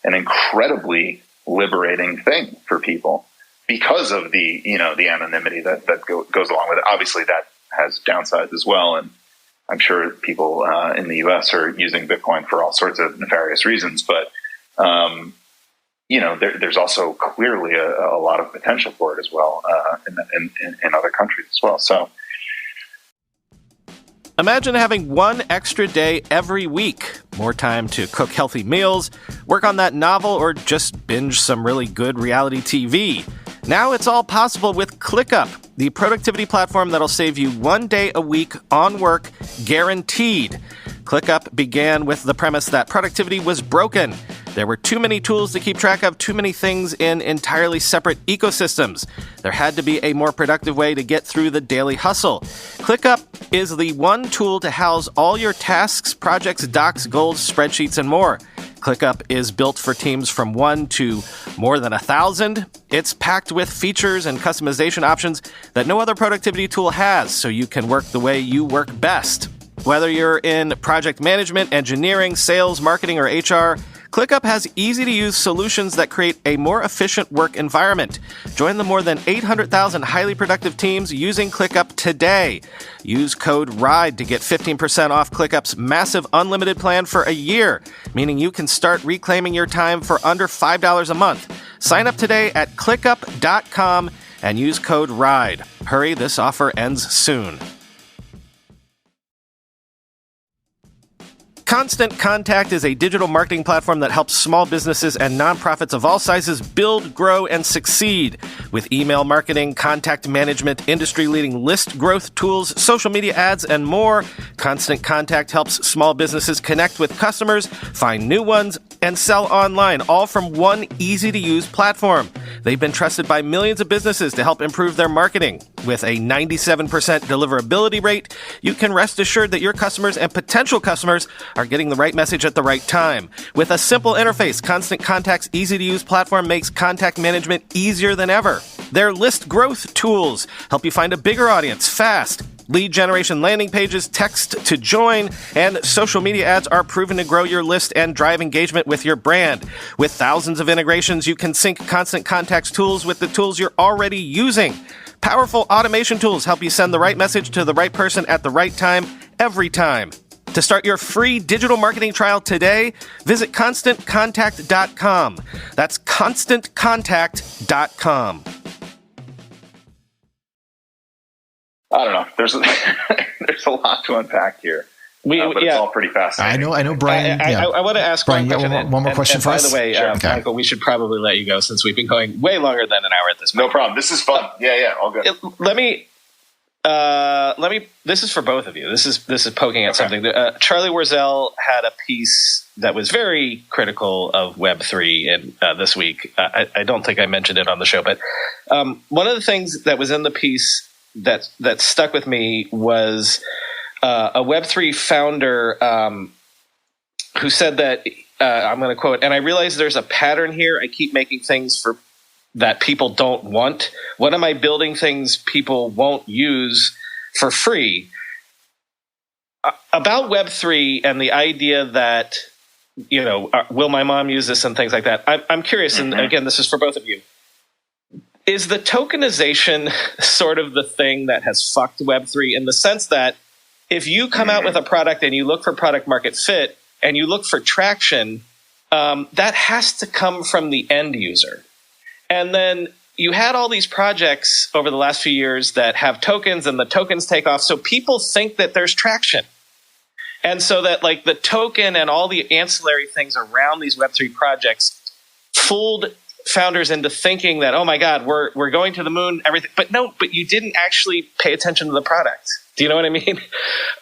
an incredibly liberating thing for people because of the anonymity that goes along with it. Obviously, that has downsides as well. And I'm sure people in the U.S. are using Bitcoin for all sorts of nefarious reasons, but there's also clearly a lot of potential for it as well in other countries as well. So, imagine having one extra day every week, more time to cook healthy meals, work on that novel, or just binge some really good reality TV. Now it's all possible with ClickUp, the productivity platform that'll save you 1 day a week on work, guaranteed. ClickUp began with the premise that productivity was broken. There were too many tools to keep track of, too many things in entirely separate ecosystems. There had to be a more productive way to get through the daily hustle. ClickUp is the one tool to house all your tasks, projects, docs, goals, spreadsheets, and more. ClickUp is built for teams from 1 to more than 1,000. It's packed with features and customization options that no other productivity tool has, so you can work the way you work best. Whether you're in project management, engineering, sales, marketing, or HR, ClickUp has easy-to-use solutions that create a more efficient work environment. Join the more than 800,000 highly productive teams using ClickUp today. Use code RIDE to get 15% off ClickUp's massive unlimited plan for a year, meaning you can start reclaiming your time for under $5 a month. Sign up today at clickup.com and use code RIDE. Hurry, this offer ends soon. Constant Contact is a digital marketing platform that helps small businesses and nonprofits of all sizes build, grow, and succeed. With email marketing, contact management, industry-leading list growth tools, social media ads, and more, Constant Contact helps small businesses connect with customers, find new ones, and sell online, all from one easy-to-use platform. They've been trusted by millions of businesses to help improve their marketing. With a 97% deliverability rate, you can rest assured that your customers and potential customers are getting the right message at the right time. With a simple interface, Constant Contact's easy-to-use platform makes contact management easier than ever. Their list growth tools help you find a bigger audience fast. Lead generation landing pages, text to join, and social media ads are proven to grow your list and drive engagement with your brand. With thousands of integrations, you can sync Constant Contact's tools with the tools you're already using. Powerful automation tools help you send the right message to the right person at the right time, every time. To start your free digital marketing trial today, visit ConstantContact.com. That's ConstantContact.com. I don't know. There's a lot to unpack here. But it's all pretty fascinating. I know, Brian. I want to ask Brian, one more question for us. By the way, Okay. Michael, we should probably let you go since we've been going way longer than an hour at this point. No problem. This is fun. Yeah, all good. Let me. This is for both of you. This is poking at something. Charlie Warzel had a piece that was very critical of Web3 this week. I don't think I mentioned it on the show, but one of the things that was in the piece that stuck with me was a Web3 founder who said that I'm going to quote, and I realize there's a pattern here. I keep making things that people don't want. What am I building things people won't use for free? About Web3 and the idea that, will my mom use this and things like that. I'm curious, and again, this is for both of you. Is the tokenization sort of the thing that has fucked Web3 in the sense that if you come out with a product and you look for product market fit and you look for traction, that has to come from the end user. And then you had all these projects over the last few years that have tokens and the tokens take off. So people think that there's traction. And so that like the token and all the ancillary things around these Web3 projects fooled founders into thinking that, oh my God, we're going to the moon, everything. But you didn't actually pay attention to the product. Do you know what I mean?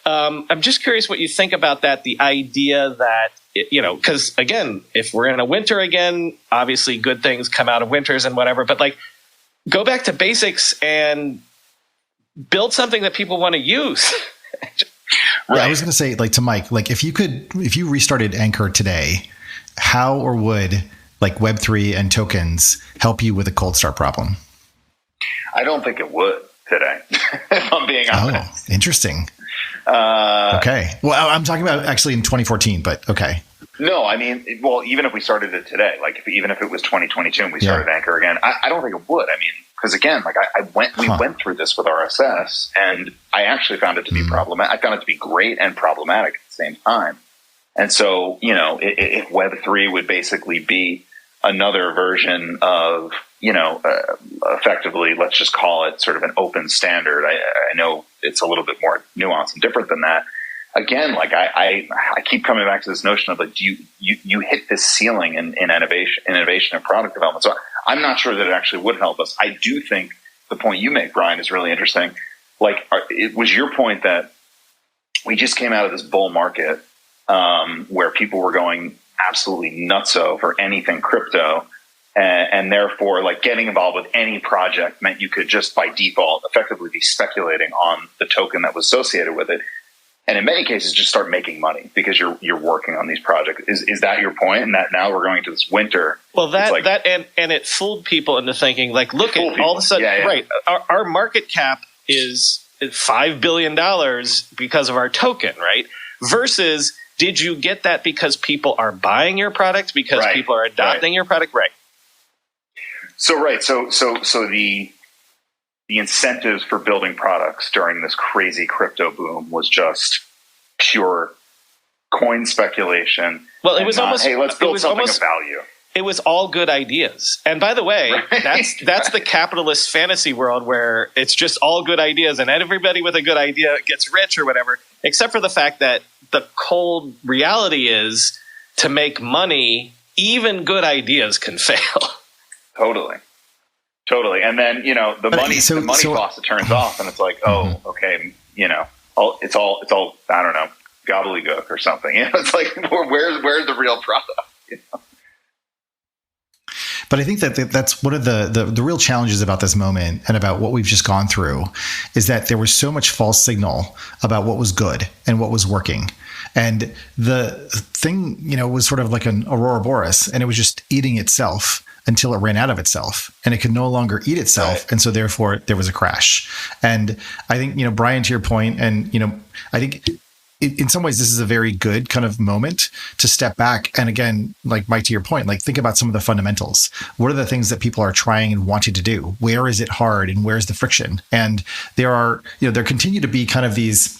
I'm just curious what you think about that. The idea that, because again, if we're in a winter again, obviously good things come out of winters and whatever, but like go back to basics and build something that people want to use. Right. I was going to say, like to Mike, like if you restarted Anchor today, how or would like Web3 and tokens help you with a cold start problem? I don't think it would today, if I'm being honest. Oh, interesting. Okay. Well, I'm talking about actually in 2014, but okay. No, I mean, well, even if we started it today, like even if it was 2022 and we started Anchor again, I don't think it would. I mean, because again, like we went through this with RSS, and I actually found it to be problematic. I found it to be great and problematic at the same time. And so, if Web3 would basically be another version of, effectively, let's just call it sort of an open standard. I know it's a little bit more nuanced and different than that. Again, like I keep coming back to this notion of like, you hit this ceiling in innovation and product development. So I'm not sure that it actually would help us. I do think the point you make, Brian, is really interesting. Like, it was your point that we just came out of this bull market where people were going absolutely nutso for anything crypto. And therefore, like getting involved with any project meant you could just by default effectively be speculating on the token that was associated with it. And in many cases, just start making money because you're working on these projects. Is that your point? And that now we're going to this winter. Well, and it fooled people into thinking like, look at all of a sudden, right? Our market cap is $5 billion because of our token, right? Versus, did you get that because people are buying your product, because people are adopting your product, right? So the incentives for building products during this crazy crypto boom was just pure coin speculation. Well, it was almost, hey, let's build something of value. It was all good ideas. And by the way, that's the capitalist fantasy world where it's just all good ideas and everybody with a good idea gets rich or whatever, except for the fact that the cold reality is, to make money, even good ideas can fail. Totally. And then, the money faucet turns off, and it's like, oh, okay, it's all I don't know, gobbledygook or something. It's like, where's the real product? But I think that's one of the real challenges about this moment and about what we've just gone through, is that there was so much false signal about what was good and what was working. And the thing, was sort of like an Aurora Boreas, and it was just eating itself until it ran out of itself, and it could no longer eat itself. Right. And so therefore there was a crash. And I think, Brian, to your point, and, I think in some ways this is a very good kind of moment to step back. And again, like Mike, to your point, like think about some of the fundamentals. What are the things that people are trying and wanting to do? Where is it hard and where's the friction? And there continue to be kind of these,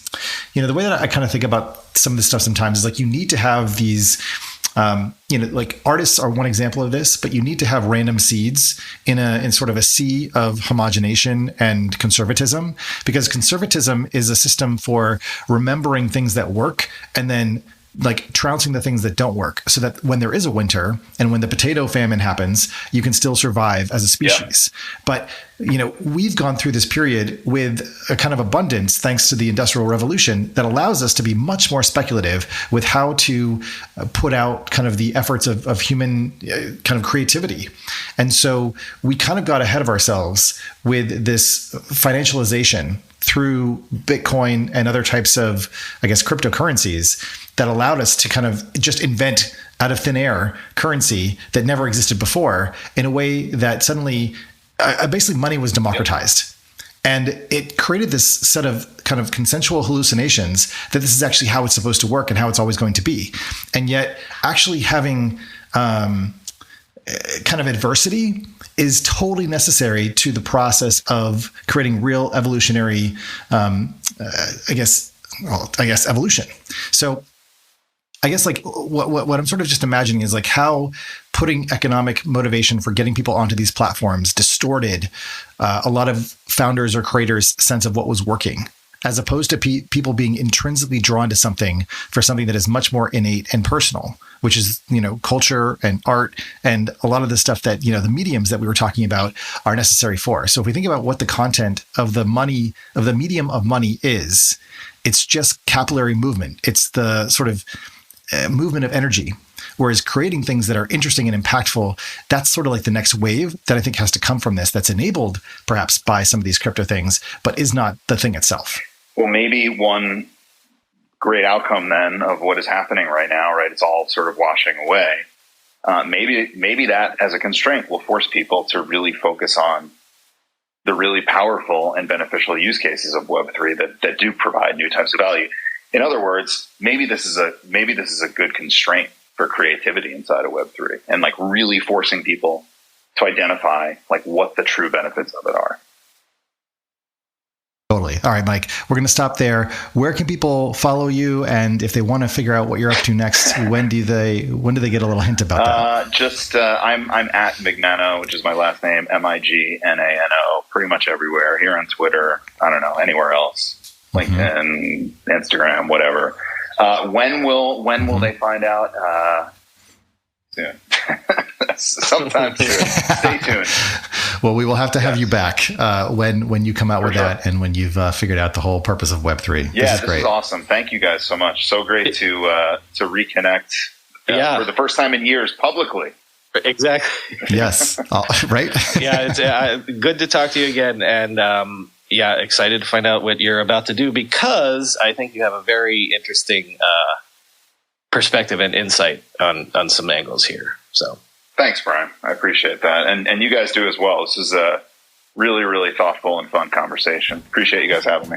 the way that I kind of think about some of this stuff sometimes is like, you need to have these, like artists are one example of this, but you need to have random seeds in sort of a sea of homogenation and conservatism, because conservatism is a system for remembering things that work and then like trouncing the things that don't work, so that when there is a winter and when the potato famine happens, you can still survive as a species. Yeah. But, we've gone through this period with a kind of abundance thanks to the Industrial Revolution that allows us to be much more speculative with how to put out kind of the efforts of human kind of creativity. And so we kind of got ahead of ourselves with this financialization through Bitcoin and other types of, I guess, cryptocurrencies that allowed us to kind of just invent out of thin air currency that never existed before, in a way that suddenly basically money was democratized. And it created this set of kind of consensual hallucinations that this is actually how it's supposed to work and how it's always going to be. And yet actually having kind of adversity is totally necessary to the process of creating real evolutionary, evolution. So I guess like what I'm sort of just imagining is like how putting economic motivation for getting people onto these platforms distorted a lot of founders or creators' sense of what was working, as opposed to people being intrinsically drawn to something for something that is much more innate and personal, which is, culture and art and a lot of the stuff that, the mediums that we were talking about are necessary for. So if we think about what the content of the medium of money is, it's just capillary movement. It's the sort of movement of energy. Whereas creating things that are interesting and impactful, that's sort of like the next wave that I think has to come from this, that's enabled perhaps by some of these crypto things, but is not the thing itself. Well, maybe one great outcome then of what is happening right now, right? It's all sort of washing away. Maybe that as a constraint will force people to really focus on the really powerful and beneficial use cases of Web3 that do provide new types of value. In other words, maybe this is a good constraint for creativity inside of Web3, and like really forcing people to identify like what the true benefits of it are. Totally. All right, Mike, we're going to stop there. Where can people follow you? And if they want to figure out what you're up to next, when do they get a little hint about that? I'm at Mignano, which is my last name, Mignano, pretty much everywhere. Here on Twitter, I don't know, anywhere else. LinkedIn, Instagram, whatever. When will they find out? Soon. Sometime soon. Stay tuned. Well, we will have to have you back when you come out with that and when you've figured out the whole purpose of Web3. Yeah, this is awesome. Thank you guys so much. So great to reconnect for the first time in years publicly. Exactly. Yes. Right? Yeah, it's good to talk to you again. And excited to find out what you're about to do, because I think you have a very interesting perspective and insight on some angles here. So thanks, Brian. I appreciate that. And you guys do as well. This is a really, really thoughtful and fun conversation. Appreciate you guys having me.